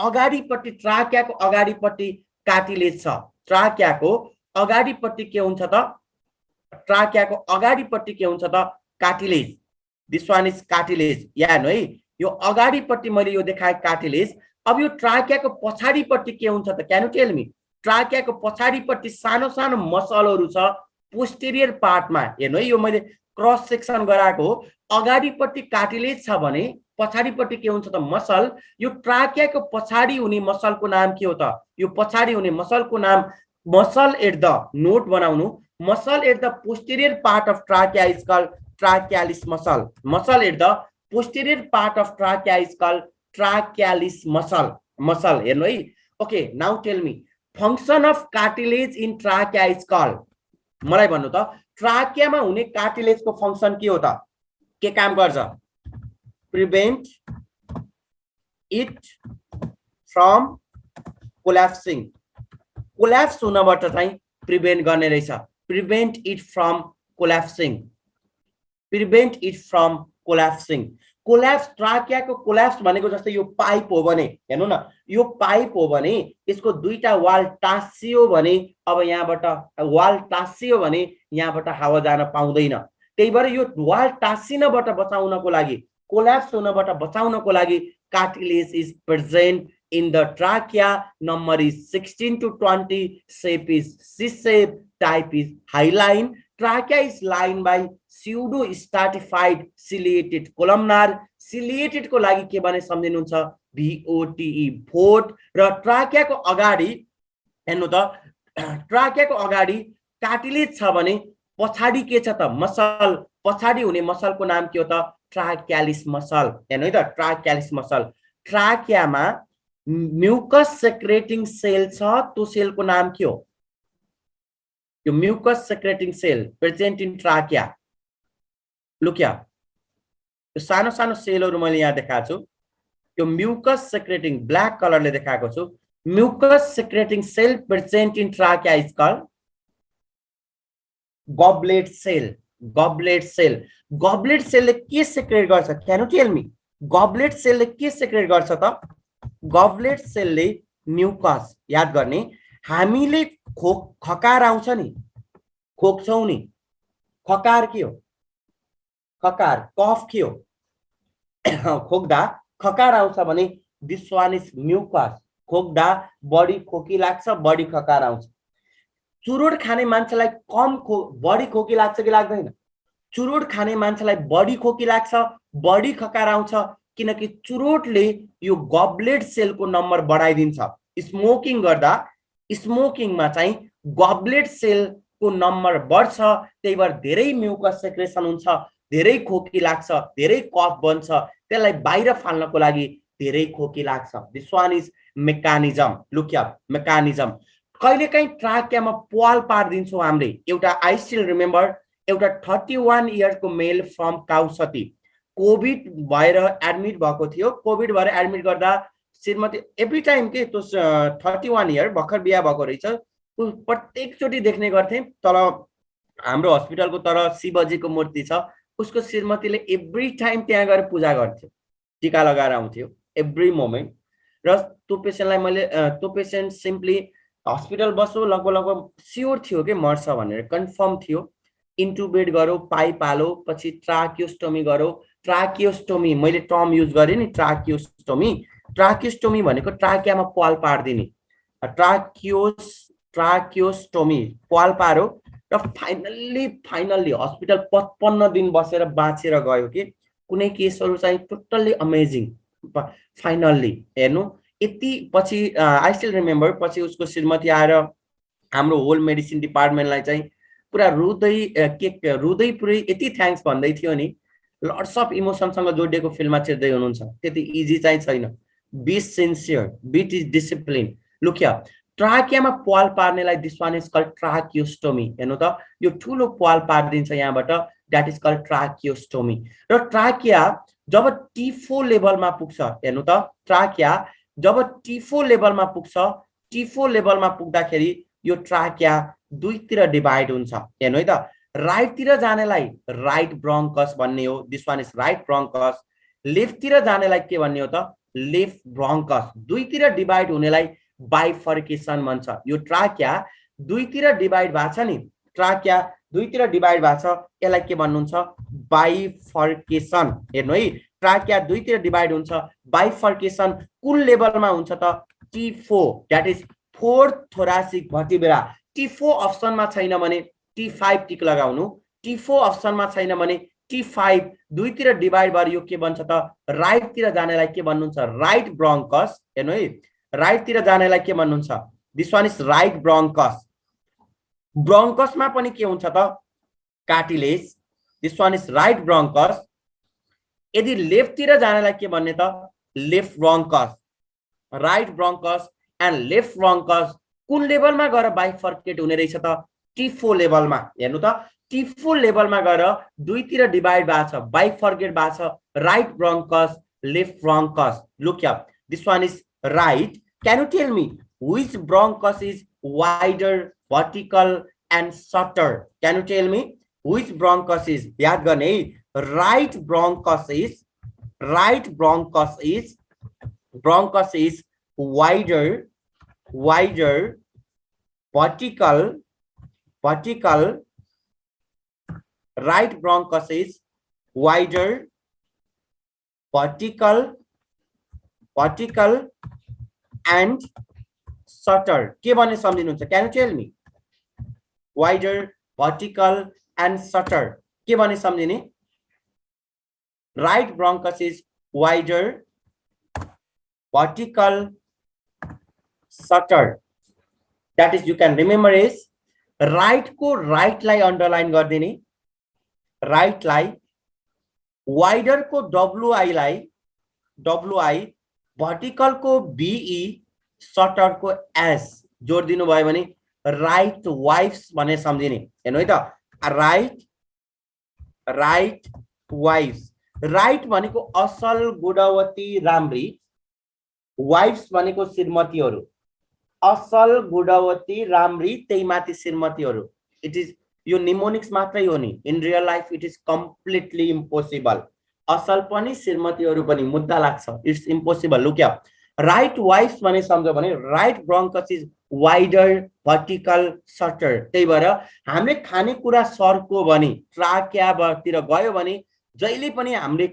अगाडिपट्टि ट्राकिया को अगाडिपट्टि कार्टिलेज छ। ट्राकियाको अगाडिपट्टि के हुन्छ त? ट्राकियाको अगाडिपट्टि के हुन्छ त? Cartilage. This one is cartilage. याद है, यो अगाडिपट्टि मैले यो देखाए कार्टिलेज। अब यो ट्राकियाको पछाडिपट्टि के हुन्छ त? Can you tell me? ट्राकियाको पछाडिपट्टि सानो सानो मसलहरू छ पोस्टेरियर पार्टमा। हेर्नु है, यो मैले क्रस सेक्सन गराएको हो। अगाडिपट्टि कार्टिलेज छ भने पछाडिपट्टि के हुन्छ त? मसल। यो ट्राकियाको पछाडि हुने मसलको नाम के हो त? यो पछाडि हुने मसलको नाम मसल एट द, नोट बनाउनु, muscle at the posterior part of trachea is called trachealis muscle. Muscle at the posterior part of trachea is called trachealis muscle. Muscle हेर्नु है। Okay, now tell me function of cartilage in trachea is called. मलाई भन्नु त ट्राकियामा हुने कार्टिलेजको function के हो त? के काम गर्छ? Prevent it from collapsing. Collapse हुनबाट चाहिँ प्रिभेन्ट गर्ने रहेछ। Prevent it from collapsing. Prevent it from collapsing. Collapse, ट्राकियाको कोल्याप्स भनेको जस्तै यो पाइप हो भने, हेर्नु न, यो पाइप हो भने यसको दुईटा वाल टाँसियो भने, अब यहाँबाट वाल टाँसियो भने यहाँबाट हावा जान पाउँदैन। त्यही भएर यो वाल टाँसिनबाट बचाउनको लागि, कोल्याप्स हुनबाट बचाउनको लागि cartilage is present in the trachea. Number is 16 to 20. Shape is C-shape. Type is hyaline. Trachea is lined by pseudo stratified ciliated columnar. Ciliated को लागि के भने सम्झिनुहुन्छ? VOTE, vote. र ट्राकिया को अगाडि हेर्नु त, ट्राकिया को अगाडि कार्टिलेज छ भने पछाडि के छ त? मसल। पछाडि हुने मसलको नाम के हो त? Trachealis muscle. हेर्नु है त, ट्राकियालिस मसल। ट्राकियामा म्युकस सेक्रेटिङ सेल छ, त्यो सेलको नाम के हो? यो mucus secreting cell present in trachea. Look या, यो सानो सानो सेलहरू मैले यहाँ देखाएको छु। यो म्युकस सेक्रेटिङ ब्ल्याक कलरले देखाएको छु। Mucus secreting cell present in trachea is called goblet cell. Goblet cell. Goblet सेलले के सेक्रेट गर्छ? Can you tell me? Goblet सेलले के सेक्रेट गर्छ त? गब्लेट सेलले म्युकस, याद गर्ने, हामीले खकार आउँछ नि, खोक्छौं नि, खकार के हो? खकार, कफ के हो? खोक्दा खकार आउँछ भने दिस वान इज म्युकस। खोक्दा बडी खोकी लाग्छ, बडी खकार आउँछ। चुरोट खाने मान्छेलाई बडी खोकी लाग्छ कि लाग्दैन? चुरोट खाने मान्छेलाई बडी खोकी लाग्छ, बडी खकार आउँछ, किनकि चुरोटले यो गब्लेट सेलको नम्बर बढाइदिन्छ। स्मोकिङ गर्दा, स्मोकिङमा चाहिँ गब्लेट सेलको नम्बर बढ्छ, त्यही भएर धेरै म्युकस सेक्रेसन हुन्छ, धेरै खोकी लाग्छ, धेरै कफ बन्छ, त्यसलाई बाहिर फाल्नको लागि धेरै खोकी लाग्छ। This one is mechanism. Look up, mechanism. कहिलेकाहीँ ट्राकियामा पाल पार्दिन्छौँ हामीले। एउटा आई स्टिल रिमेम्बर, एउटा 31 इयर्सको मेल फ्रम काउसती कोभिड भएर एडमिट भएको थियो। कोभिड भएर एडमिट गर्दा श्रीमती एभ्री टाइम के त्यो 31 इयर भर्खर बिहा भएको रहेछ, प्रत्येकचोटि देख्ने गर्थे। तर हाम्रो हस्पिटलको तर शिवजीको मूर्ति छ, उसको श्रीमतीले एभ्री टाइम त्यहाँ गएर पूजा गर्थ्यो, टीका लगाएर आउँथ्यो एभ्री मोमेन्ट। र त्यो पेसेन्टलाई मैले, त्यो पेसेन्ट सिम्पली हस्पिटल बस्यो, लगभग स्योर थियो कि मर्छ भनेर, कन्फर्म थियो। इन्टुबेट गरो, पाइप हालो, पछि ट्राकियोस्टोमी गरो। ट्राकियोस्टोमी मैले टर्म युज गरेँ नि, ट्राकियोस्टोमी। ट्राकियोस्टोमी भनेको ट्राकियामा पाल पार्दिने। ट्राकियोस्टोमी पाल पार्यो र फाइनल्ली हस्पिटल 55 दिन बसेर बाँचेर गयो कि। कुनै केसहरू चाहिँ टोटल्ली अमेजिङ। फाइनल्ली हेर्नु, यति पछि आई स्टिल रिमेम्बर, पछि उसको श्रीमती आएर हाम्रो होल मेडिसिन डिपार्टमेन्टलाई चाहिँ पुरा रुदै पुरै यति थ्याङ्क्स भन्दै थियो नि। लट्स अफ इमोसनसँग जोडिएको फिल्ममा चिर्दै हुनुहुन्छ। त्यति इजी चाहिँ छैन। Be sincere, be discipline. Look here, ट्राकियामा पाल पार्नेलाई this one is called tracheostomy. हेर्नु त, यो ठुलो पाल पार्दिन्छ यहाँबाट, द्याट इज कल्ड ट्राकियोस्टोमी। र ट्राकिया जब T4 लेभलमा पुग्छ, हेर्नु त, ट्राकिया जब T4 लेभलमा पुग्छ, T4 लेभलमा पुग्दाखेरि यो ट्राकिया दुईतिर डिभाइड हुन्छ। हेर्नु है त, राइटतिर जानेलाई राइट ब्रोन्कस भन्ने हो, this one is right bronchus. लेफ्टतिर जानेलाई के भन्ने हो त? Left bronchus. दुईतिर डिभाइड हुनेलाई बाइफर्केसन भन्छ। यो ट्राकिया दुईतिर डिभाइड भएको छ नि, ट्राकिया दुईतिर डिभाइड भएको छ, यसलाई के भन्नुहुन्छ? बाइफर्केसन। हेर्नु है, ट्राकिया दुईतिर डिभाइड हुन्छ, बाइफर्केसन कुन लेभलमा हुन्छ त? T4, that is fourth thoracic vertebra. T4 अप्सनमा छैन भने T5 टिक लगाउनु, T4 अप्सनमा छैन भने T5 दुईतिर डिभाइड भएर यो के भन्छ त? राइटतिर जानेलाई के भन्नुहुन्छ? Right bronchus. हेर्नु है, राइटतिर जानेलाई के भन्नुहुन्छ? This one is right bronchus. ब्रोन्कसमा पनि के हुन्छ त? Cartilage. This one is right bronchus. यदि लेफ्टतिर जानेलाई के भन्ने त? Left bronchus. Right bronchus and left bronchus कुन लेभलमा गएर बाइफर्केट हुने रहेछ त? T4 लेभलमा। हेर्नु त, T4 लेभलमा गएर दुईतिर डिभाइड भएको छ, बाइफर्केट भएको छ, right bronchus, left bronchus. Look here, this one is right. Can you tell me which bronchus is wider, vertical and shorter? Can you tell me which bronchus is? याद गर्ने है, right bronchus is wider, vertical. Right bronchus is wider, vertical and shorter. के भन्ने सम्झिनुहुन्छ? Can you tell me? Wider, vertical and shorter. के भन्ने सम्झिने? Right bronchus is wider, vertical, shorter. That is, you can remember is right को right लाई underline गर्दिने, right लाई, wider को WI लाई, WI, vertical को BE, shorter को S जोड दिनु भयो भने राइट वाइफ्स भन्ने सम्झिने। हेर्नु है त, राइट वाइफ्स। राइट भनेको असल, गुणवती, राम्री, वाइफ्स भनेको श्रीमतीहरू, असल, गुणवती, राम्री, त्यही माथि श्रीमतीहरू। इट इज, यो निमोनिक्स मात्रै हो नि, in real life it is completely impossible. असल पनि श्रीमतीहरू पनि मुद्दा लाग्छ, it's impossible. Look here, right wives भने सम्झो भने right bronchus is wider, vertical, shorter. त्यही भएर हामीले खानेकुरा सर्को भने, ट्राकियातिर गयो भने जहिले पनि हामीले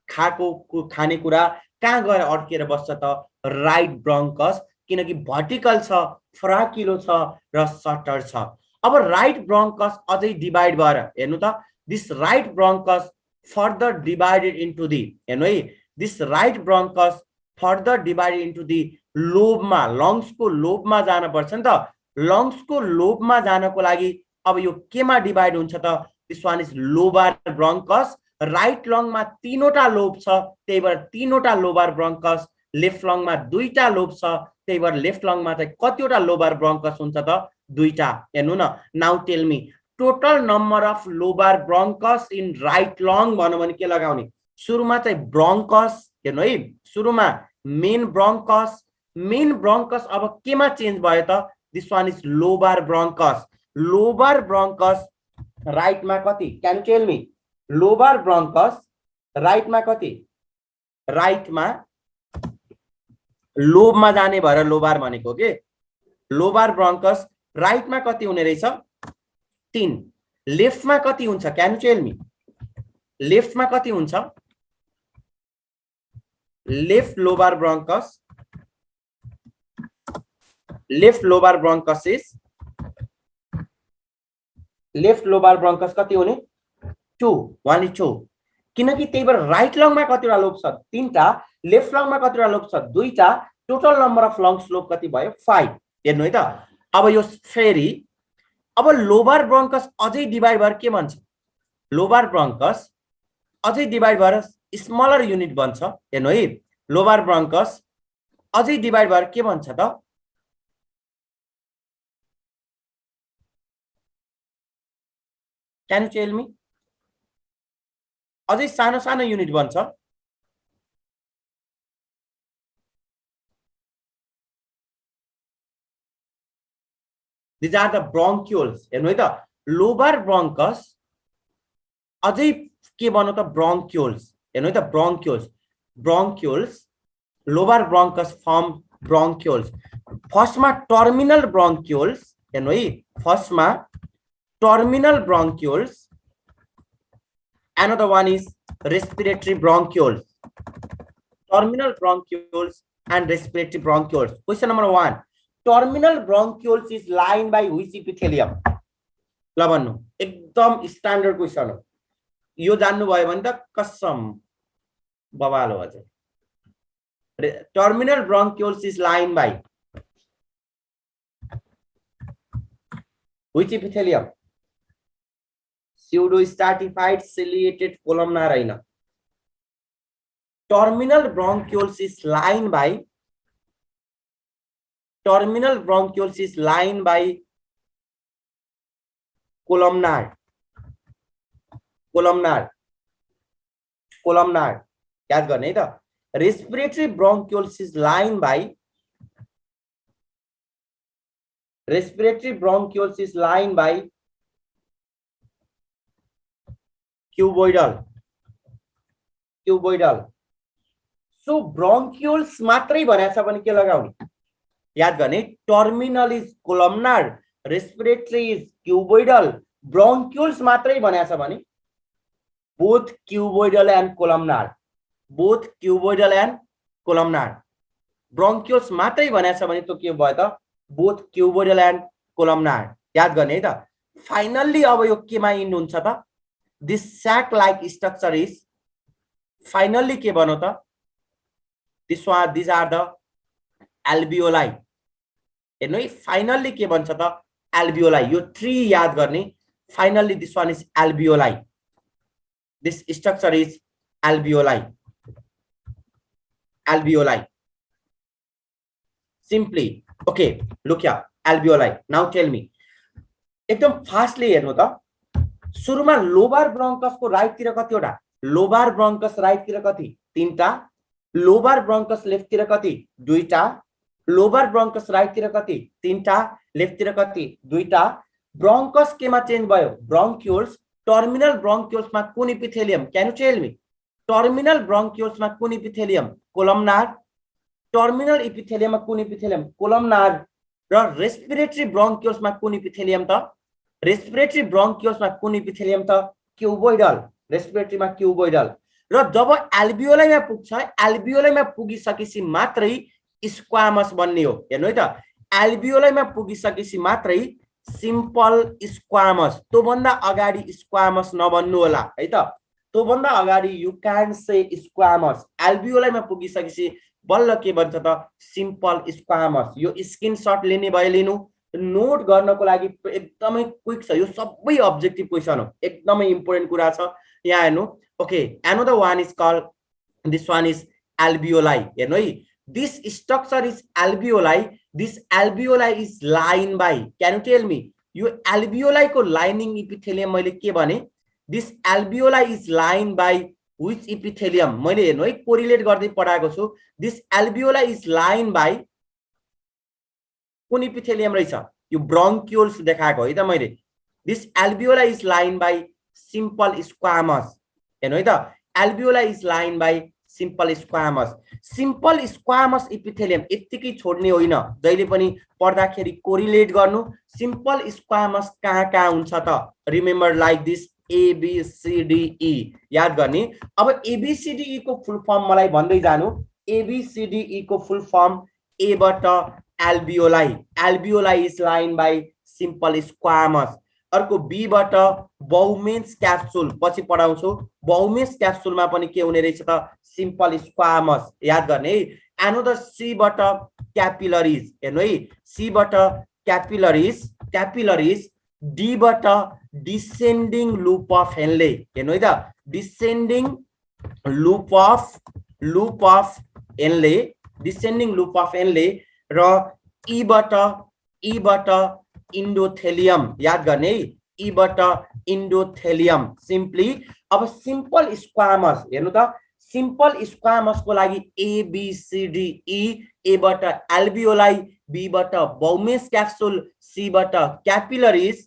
खाएको खानेकुरा कहाँ गएर अड्केर बस्छ त? राइट ब्रोन्कस, किनकि भर्टिकल छ, फराकिलो छ र सर्टर छ। अब राइट ब्रोन्कस अझै डिभाइड भएर, हेर्नु त, this right bronchus further divided into the, हेर्नु है, this right bronchus further divided into the लोबमा, लङ्सको लोबमा जान पर्छ नि त। लङ्सको लोबमा जानको लागि अब यो केमा डिभाइड हुन्छ त? This one is lobar bronchus. राइट लङमा तीनवटा लोब छ, त्यही भएर तीनवटा लोबार ब्रोन्कस। लेफ्ट लङमा दुईटा लोब छ, त्यही भएर लेफ्ट लङमा चाहिँ कतिवटा लोबार ब्रोन्कस हुन्छ त? दुईटा। हेर्नु न, now tell me total number of lobar bronchus in right long भन्नु भने के लगाउने? सुरुमा चाहिँ ब्रोन्कस, हेर्नु है, सुरुमा मेन ब्रोन्कस। मेन ब्रोन्कस अब केमा चेन्ज भयो त? This one is lobar bronchus. Lobar bronchus राइटमा कति? Can you tell me? Lobar bronchus राइटमा कति? राइटमा लोबमा जाने भएर लोबार भनेको के? लोबार ब्रोन्कस राइटमा कति हुने रहेछ? 3। लेफ्टमा कति हुन्छ? Can you tell me? लेफ्टमा कति हुन्छ? Left lobar bronchus, left lobar bronchus is, left lobar bronchus कति हुने? 2, 1/2। किनकि त्यही भएर राइट लङमा कतिवटा लोब छ? 3टा, लेफ्ट लङमा कतिवटा लोब छ? 2टा। Total number of lungs lobe कति भयो? 5। हेर्नु है त, अब यो फेरि अब लोबार ब्रोन्कस अझै डिभाइड भएर के भन्छ? लोबार ब्रोन्कस अझै डिभाइड भएर स्मलर युनिट बन्छ। हेर्नु है, लोबार ब्रोन्कस अझै डिभाइड भएर के भन्छ त? Can you tell me? अझै सानो सानो युनिट बन्छ। These are the bronchioles. हेर्नु है त, लोबार ब्रोन्कस अझै के बन्यो त? ब्रोन्क्युल्स। हेर्नु है त, ब्रोन्क्युल्स, ब्रोन्क्युल्स, लोबार ब्रोन्कस फर्म ब्रोन्क्युल्स। फर्स्टमा टर्मिनल ब्रोंक्यूल्स हेर्नु है फर्स्टमा terminal bronchioles another one is respiratory bronchioles terminal bronchioles and respiratory bronchioles question number 1 terminal bronchioles is lined by which epithelium ल भन्नु एकदम स्ट्यान्डर्ड क्वेशन हो यो जान्नु भयो भने त कसम बवाल हो अझ terminal bronchioles is lined by which epithelium pseudo stratified ciliated columnar हैन terminal bronchioles is lined by columnar याद गर्ने है त respiratory bronchioles is lined by cuboidal so bronchioles मात्रै भनेछ भने के लगाउने याद गर्ने terminal is columnar respiratory is cuboidal bronchioles मात्रै भनेछ भने both cuboidal and columnar bronchioles मात्रै भनेछ भने त के भयो त both cuboidal and columnar याद गर्ने है त फाइनल्ली अब यो केमा इन्ड हुन्छ त this sac like structure is finally के बनो त these are the alveoli हेर्नु है फाइनल्ली के बन्छ त alveoli यो 3 याद गर्ने finally this one is alveoli this structure is alveoli simply okay look here alveoli now tell me एकदम फास्टली हेर्नु त सुरुमा लोबार ब्रोंकस को राइट तिर कतिवटा लोबार ब्रोंकस राइट तिर कति 3टा लोबार ब्रोंकस लेफ्ट तिर कति 2टा लोबार ब्रोंकस राइट तिर कति 3टा लेफ्ट तिर कति 2टा ब्रोंकस केमा चेन्ज भयो ब्रोंक्यूल्स टर्मिनल ब्रोंक्यूल्स मा कुन epithelium can you tell me terminal bronchioles मा कुन इपिथेलियम कोलमनार टर्मिनल इपिथेलियम मा कुन इपिथेलियम कोलमनार र रेस्पिरेटरी ब्रोंक्यूल्स मा कुन इपिथेलियम त रेस्पिरेटरी ब्रोंक्यूल्स मा कुन इपिथेलियम त क्यूबोइडल रेस्पिरेटरी मा क्यूबोइडल र जब एल्भियोलाई मा पुग्छ एल्भियोलाई मा पुगिसकेपछि मात्रै स्क्वामस बन्ने हो हेर्नु है त एल्भियोलाई मा पुगिसकेपछि मात्रै सिम्पल स्क्वामस तो भन्दा अगाडि स्क्वामस नबन्नु होला है त तो भन्दा अगाडि यु क्यान से स्क्वामस एल्भियोलाई मा पुगिसकेपछि बल्ल के भन्छ त सिम्पल स्क्वामस यो स्क्रिनशट लिने भए लिनु नोट गर्नको लागि एकदमै क्विक छ यो सबै अब्जेक्टिभ क्वेशन हो एकदमै इम्पोर्टेन्ट कुरा छ यहाँ हेर्नु okay another one is called this one is alveoli हेर्नु है this structure is alveoli this alveoli is lined by can you tell me यो alveoli को lining epithelium मैले के भने this alveoli is lined by which epithelium मैले हेर्नु है कोरिलेट गर्दै पढाएको छु this alveoli is lined by कुन इपिथेलियम रहेछ यो ब्रोंक्यूल्स देखाएको है त मैले this alveoli is lined by simple squamous हेर्नु है त alveoli is lined by simple squamous epithelium यतिकै छोड्ने होइन जहिले पनि पढ्दाखेरि कोरिलेट गर्नु सिम्पल स्क्वामस कहाँ हुन्छ त रिमेम्बर लाइक दिस ABCDE याद गर्ने अब ABCDE को फुल फर्म मलाई भन्दै जानु ABCDE को फुल फर्म A बाट alveoli is lined by simple squamous अर्को B बाट Bowman's capsule पछि पढाउँछु Bowman's capsule मा पनि के हुने रहेछ त simple squamous याद गर्ने है another C बाट capillaries हेर्नु है C बाट capillaries D बाट descending loop of Henle हेर्नु है त descending loop of Henle र E बाट endothelium याद गर्ने E बाट endothelium simply अब simple squamous हेर्नु त simple squamous को लागि ABCDE A बाट alveoli B बाट Bowman's capsule C बाट capillaries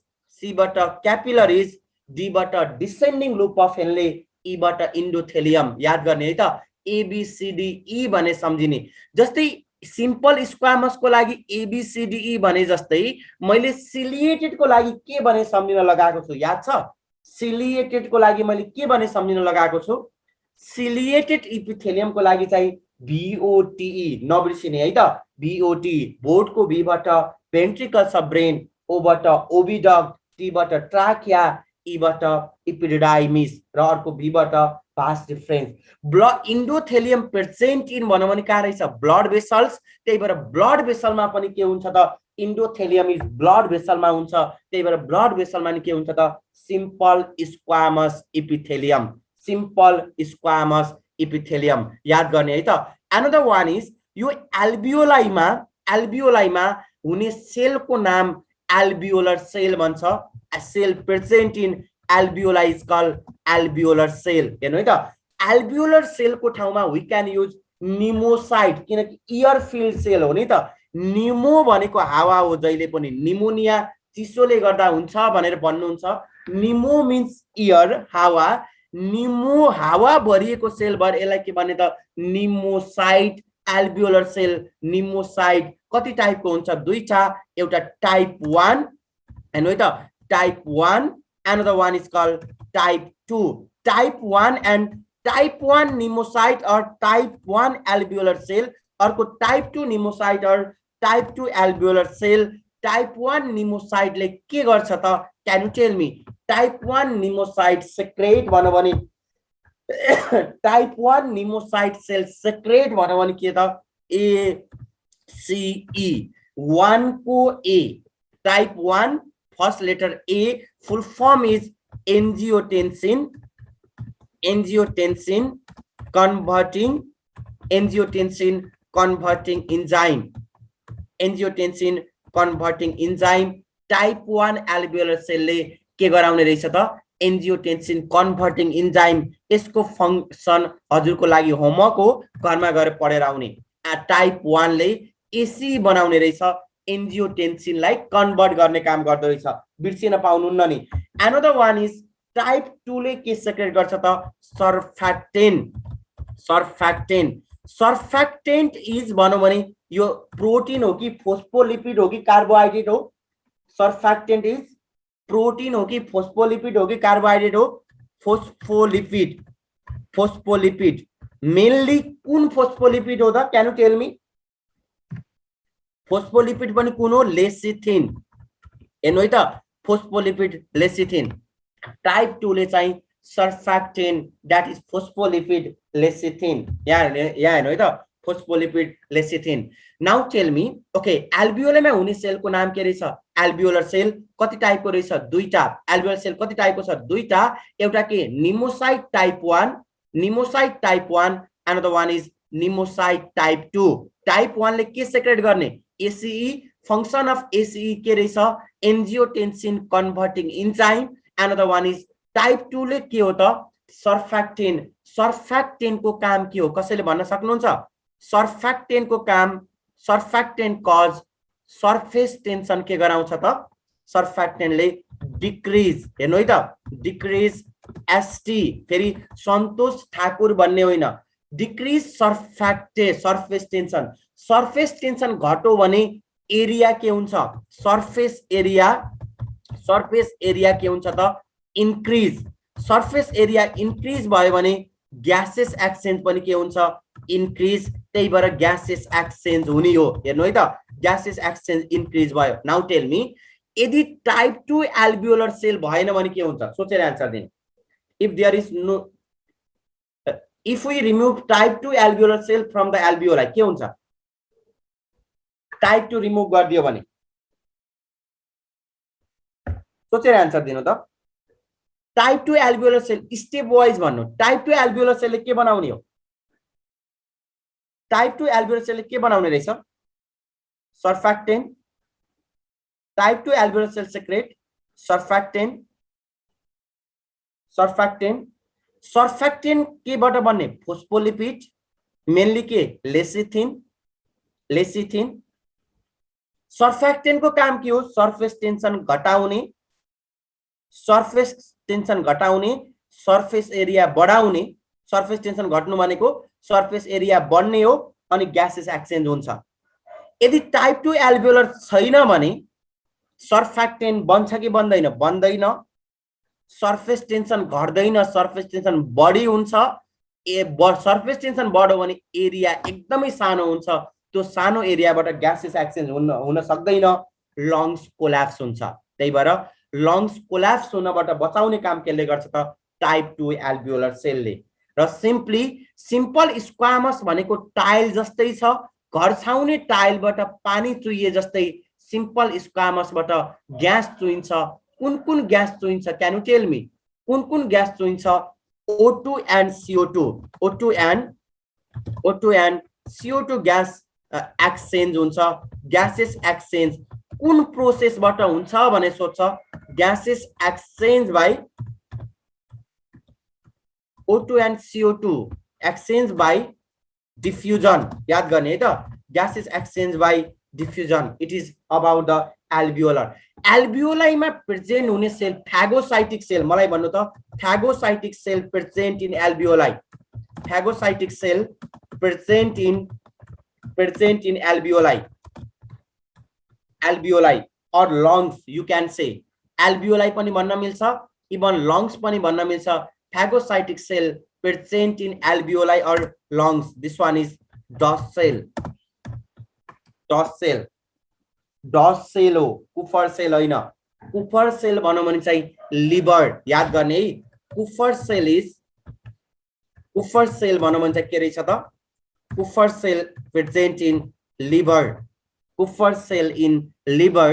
D बाट descending loop of Henle E बाट endothelium याद गर्ने है त ABCDE भने सम्झिने जस्तै सिम्पल स्क्वामस को लागि एबीसीडीई भने जस्तै मैले सिलिएटेड को लागि के भने सम्झिन लगाएको छु याद छ सिलिएटेड को लागि मैले के भने सम्झिन लगाएको छु सिलिएटेड इपिथेलियम को लागि चाहिँ बीओटीई नबिर्सिने है त बीओटी बोर्ड को बी बाट भेन्ट्रिकल्स अफ ब्रेन ओ बाट ओविडक्ट टी बाट ट्राकिया ई बाट इपिडिडाइमिस र अर्को बी बाट vas difference blood इन्डोथेलियम present in भन्नु भने कहाँ रहेछ ब्लड भेसल्स त्यही भएर ब्लड भेसलमा पनि के हुन्छ त इन्डोथेलियम इज ब्लड भेसलमा हुन्छ त्यही भएर ब्लड भेसलमा नि के हुन्छ त simple squamous epithelium simple squamous epithelium याद गर्ने है त अनदर वान इज यो एल्बियोलाइमा हुने सेलको नाम एल्बियोलर सेल भन्छ a cell present in alveoli is called alveolar cell हेर्नु है त alveolar cell को ठाउँमा we can use pneumocyte किनकि ear filled cell हो नि त निमो भनेको हावा हो जहिले पनि निमोनिया चिसोले गर्दा हुन्छ भनेर भन्नुहुन्छ निमो मिन्स ear हावा निमो हावा भरिएको सेल भर यसलाई के भन्ने त निमोसाइट alveolar cell निमोसाइट कति टाइपको हुन्छ दुईटा एउटा टाइप 1 हेर्नु है त type 1 another one is called type 2 type 1 and type 1 pneumocyte or type 1 alveolar cell अर्को type 2 pneumocyte or type 2 alveolar cell type 1 pneumocyte ले के गर्छ त can you tell me type 1 pneumocyte secrete भन्नु भने type 1 pneumocyte cell secrete भन्नु भने के त ACE 1 को A type 1 first letter A full form is angiotensin converting enzyme type 1 alveolar cell ले के गराउने रहेछ त angiotensin converting enzyme यसको फंक्सन हजुरको लागि होमवर्क हो घरमा गएर पढेर आउने टाइप 1 ले AC बनाउने रहेछ एन्जियोटेन्सिन लाई कन्भर्ट गर्ने काम गर्दो रहेछ बिर्सिन पाउनुहुन्न नि अनदर वान इज टाइप 2 ले के सेक्रेट गर्छ त सर्फेक्टेन्ट इज भनौं भने यो प्रोटिन हो कि फोस्फोलिपिड हो कि कार्बोहाइड्रेट हो सर्फेक्टेन्ट इज प्रोटिन हो कि फोस्फोलिपिड हो कि कार्बोहाइड्रेट हो फोस्फोलिपिड मेनली कुन फोस्फोलिपिड हो त can you tell me phospholipid पनि कुन हो लेसिथिन हेर्नु है त फोस्फोलिपिड लेसिथिन टाइप 2 ले चाहिँ surfactant that is phospholipid lecithin यहाँ हेर्नु है त phospholipid lecithin now tell me okay एल्बियोलमा हुने सेलको नाम के रहेछ एल्बियोलर सेल कति टाइपको रहेछ दुईटा एल्बियोलर सेल कति टाइपको छ दुईटा एउटा के pneumocyte type 1 another one is pneumocyte type 2 type 1 ले के सेक्रेट गर्ने ACE function of ACE के रहेछ angiotensin converting enzyme another one is type 2 ले के हो त सर्फेक्टेन्ट को काम के हो कसैले भन्न सक्नुहुन्छ सर्फेक्टेन्ट को काम सर्फेक्टेन्ट कज सरफेस टेन्सन के गराउँछ त सर्फेक्टेन्ट ले डिक्रिज हेर्नु है त डिक्रिज ST फेरि सन्तोष ठाकुर भन्ने होइन डिक्रिज सरफेस टेन्सन घट्यो भने एरिया के हुन्छ सरफेस एरिया के हुन्छ त इन्क्रिज सरफेस एरिया इन्क्रिज भयो भने ग्यासेस एक्सचेन्ज पनि के हुन्छ इन्क्रिज त्यही भएर ग्यासेस एक्सचेन्ज हुने हो हेर्नु है त ग्यासेस एक्सचेन्ज इन्क्रिज भयो नाउ टेल मी यदि टाइप 2 एल्बियोलर सेल भएन भने के हुन्छ सोचेर आन्सर दिनु if there is no if we remove type 2 alveolar cell from the alveoli के हुन्छ टाइप 2 रिमुभ गरिदियो भने सोचेर आन्सर दिनु त टाइप 2 एल्बियोलर सेल स्टेप वाइज भन्नु टाइप 2 एल्बियोलर सेलले के बनाउने हो टाइप 2 एल्बियोलर सेलले के बनाउने रहेछ surfactant type 2 एल्बियोलर sale secret surfactant के बाट बन्ने फोस्फोलिपिड मेनली के लेसिथिन सर्फेक्टेन्ट को काम के हो सरफेस टेन्सन घटाउने सरफेस एरिया बढाउने सरफेस टेन्सन घट्नु भनेको सरफेस एरिया बढ्ने हो अनि ग्यासेस एक्सचेन्ज हुन्छ यदि टाइप 2 एल्भियोलर छैन भने सर्फेक्टेन्ट बन्छ कि बन्दैन? बन्दैन। सर्फेस टेन्सन घट्दैन, सर्फेस टेन्सन बढी हुन्छ। सर्फेस टेन्सन बढ्यो भने एरिया एकदमै सानो हुन्छ, त्यो सानो एरियाबाट ग्यासेस एक्सचेन्ज हुन सक्दैन, लङ्स कोल्याप्स हुन्छ। त्यही भएर लङ्स कोल्याप्स हुनबाट बचाउने काम केले गर्छ त? टाइप 2 एल्भियोलर सेलले। र सिम्पल स्क्वामस भनेको टाइल जस्तै छ, घर छाउने टाइलबाट पानी चुइए जस्तै सिम्पल स्क्वामसबाट ग्यास चुइन्छ। कुन ग्यास चुइन्छ? Can you tell me? कुन ग्यास चुइन्छ? O2 and CO2, O2 and CO2 gas exchange हुन्छ। ग्यासेस एक्सचेन्ज कुन प्रोसेसबाट हुन्छ भने सोध्छ? Gases exchange by O2 and CO2 exchange by diffusion. याद गर्ने है त, gases exchange by diffusion. It is about the alveolar. एल्भियोलाईमा प्रेजेन्ट हुने सेल फैगोसाइटिक सेल, मलाई भन्नु त, phagocytic cell present in alveoli. Phagocytic cell present in एल्भियोलाई, एल्भियोलाई और lungs you can say. Alveoli पनि भन्न मिल्छ, इवन लंग्स पनि भन्न मिल्छ। Phagocytic cell present in alveoli or lungs. This one is DOS cell. DOS cell. DOS cell हो, कुफर sale होइन। कुफर sale भनौँ भने चाहिँ लिभर। याद गर्ने है, कुफर सेल भनौँ भने चाहिँ के रहेछ त? Kupffer cell present in liver. Kupffer cell in liver,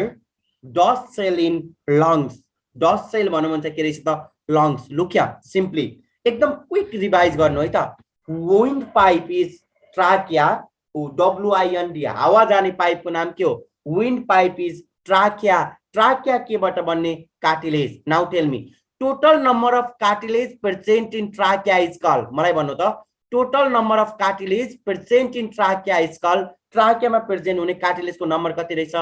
dust cell in lungs. Dust cell भनौँ भने चाहिँ के रहेछ त? लंग्स। लुक्या सिम्पली एकदम क्विक रिभाइज गर्नु है त। Windpipe is trachea, WIND, हावा जाने पाइपको नाम के हो? Windpipe is trachea. ट्राकिया केबाट बन्ने? Cartilage. Now tell me, total number of cartilage present in trachea is called. मलाई भन्नु त, total number of cartilage present in trachea is called. ट्राकियामा प्रेजेन्ट हुने कार्टिलेजको नम्बर कति रहेछ?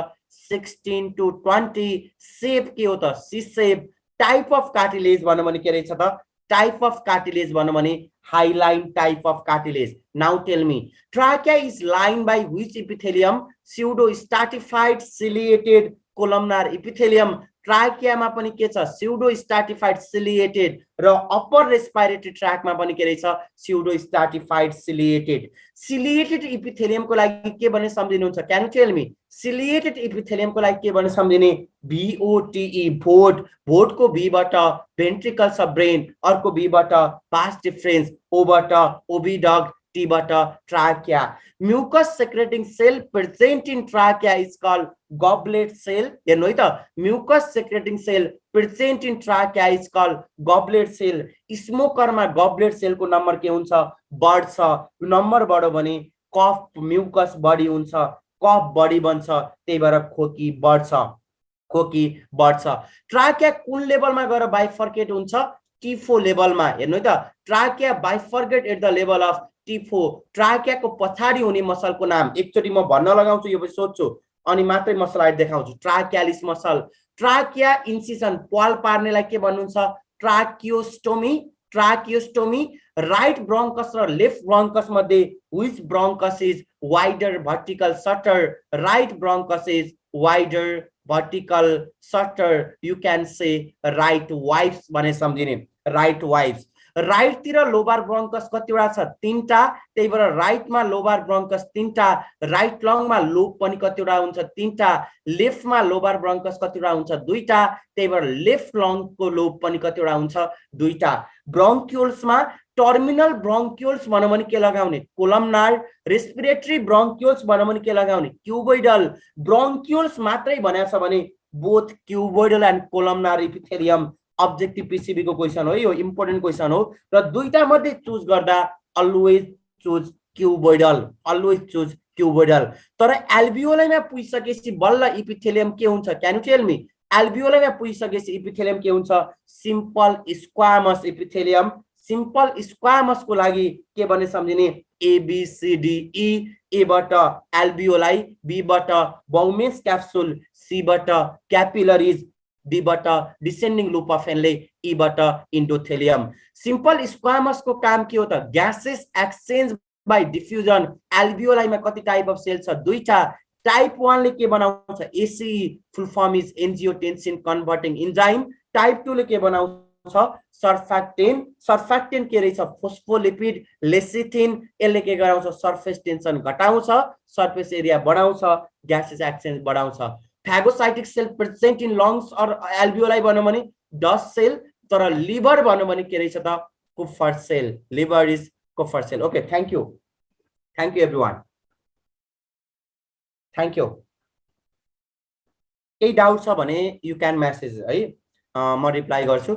16 to 20। शेप के हो त? C shape. Type of cartilage भनौँ भने के रहेछ त? टाइप अफ कार्टिलेज भनौँ भने hyaline type of cartilage. Now tell me, trachea is line by which epithelium? Pseudo stratified ciliated columnar epithelium. ट्राकियामा पनि के छ? Pseudo stratified ciliated. र अप्पर रेस्पिरेटरी ट्र्याकमा पनि के रहेछ? Pseudo stratified ciliated. सिलिएटेड इपिथेलियमको लागि के भन्ने सम्झिनुहुन्छ? Can you tell me? Ciliated इपिथेलियमको लागि के भन्ने सम्झिने? VOTE, vote. भोटको V बाट भेन्ट्रिकल्स अफ ब्रेन, अर्को B बाट भास डिफरेन्स, O बाट ओभिडक्ट, T बाट trachea. Mucus secreting cell present in trachea is called goblet cell. हेर्नु है त, mucus secreting cell present in trachea is called goblet cell. स्मोकरमा goblet सेलको number के हुन्छ? बढ्छ। नम्बर बढ्यो भने कफ, म्युकस बढी हुन्छ, कफ बढी बन्छ, त्यही भएर खोकी बढ्छ। खोकी बढ्छ। ट्राकिया कुन लेभलमा गएर बाइफर्केट हुन्छ? T4 लेभलमा। हेर्नु है त, trachea bifurcate at the level of T4। ट्राकियाको पछाडि हुने मसलको नाम एकचोटि म भन्न लगाउँछु, यो पनि सोध्छु अनि मात्रै म स्लाइड देखाउँछु। ट्राकियालिस मसल। ट्राकिया इन्सिसन, पाल पार्नेलाई के भन्नुहुन्छ? ट्राकियोस्टोमी। ट्राकियोस्टोमी। राइट ब्रोंकस र लेफ्ट ब्रोंकस मध्ये which bronchus is wider vertical shutter? Right bronchus is wider vertical shutter. You can say right vibes भने सम्झिने, राइट वाइब्स। राइट तिर लोबार ब्रोंकस कतिवटा छ? 3टा, त्यही भएर राइटमा लोबार ब्रोंकस 3टा। राइट लंगमा लोब पनि कतिवटा हुन्छ? 3टा। लेफ्टमा लोबार ब्रोंकस कतिवटा हुन्छ? 2टा, त्यही भएर लेफ्ट लंगको लोब पनि कतिवटा हुन्छ? 2टा। ब्रोंक्युल्समा टर्मिनल ब्रोंक्युल्स भनौँ भने के लगाउने? कोलमनार। रेस्पिरेटरी ब्रोंक्युल्स भनौँ भने के लगाउने? क्युबोइडल। ब्रोंक्युल्स मात्रै भनेको छ भने both cuboidal and columnar epithelium. Objective PCB को क्वेशन हो, यो इम्पोर्टेन्ट क्वेशन हो। र दुईटा मध्ये चुज गर्दा always choose cuboidal, always choose cuboidal. तर एल्भियोलाईमा पुगिसकेपछि बल्ल इपिथेलियम के हुन्छ? Can you tell me? एल्भियोलाईमा पुगिसकेपछि इपिथेलियम के हुन्छ? Simple squamous epithelium. Simple squamous को लागि के भन्ने सम्झिने? ABCDE। ए बाट एल्भियोलाई, B बाट बाउमेस क्याप्सुल, C बाट क्यापिलरीज, D बाट descending loop of Henle, E बाट इंडोथेलियम। सिंपल स्क्वामस को काम के हो त? Gases exchange by diffusion. Alveoli में कति टाइप अफ सेल छ? 2टा। टाइप 1 ले के बनाउँछ AC full form is angiotensin converting enzyme type 2 ले के बनाउँछ सर्फेक्टेन्ट के रहेछ फोस्फोलिपिड लेसिथिन यसले के गराउँछ सर्फेस टेन्सन घटाउँछ सर्फेस एरिया बढाउँछ ग्यासेस एक्सचेन्ज बढाउँछ phagocytic cell present in lungs or alveoli भन्नु भने डस्ट सेल तर लिभर भन्नु भने के रहेछ त Kupffer cell liver is Kupffer cell okay thank you everyone thank you केही डाउट छ भने यु क्यान मेसेज है म रिप्लाई गर्छु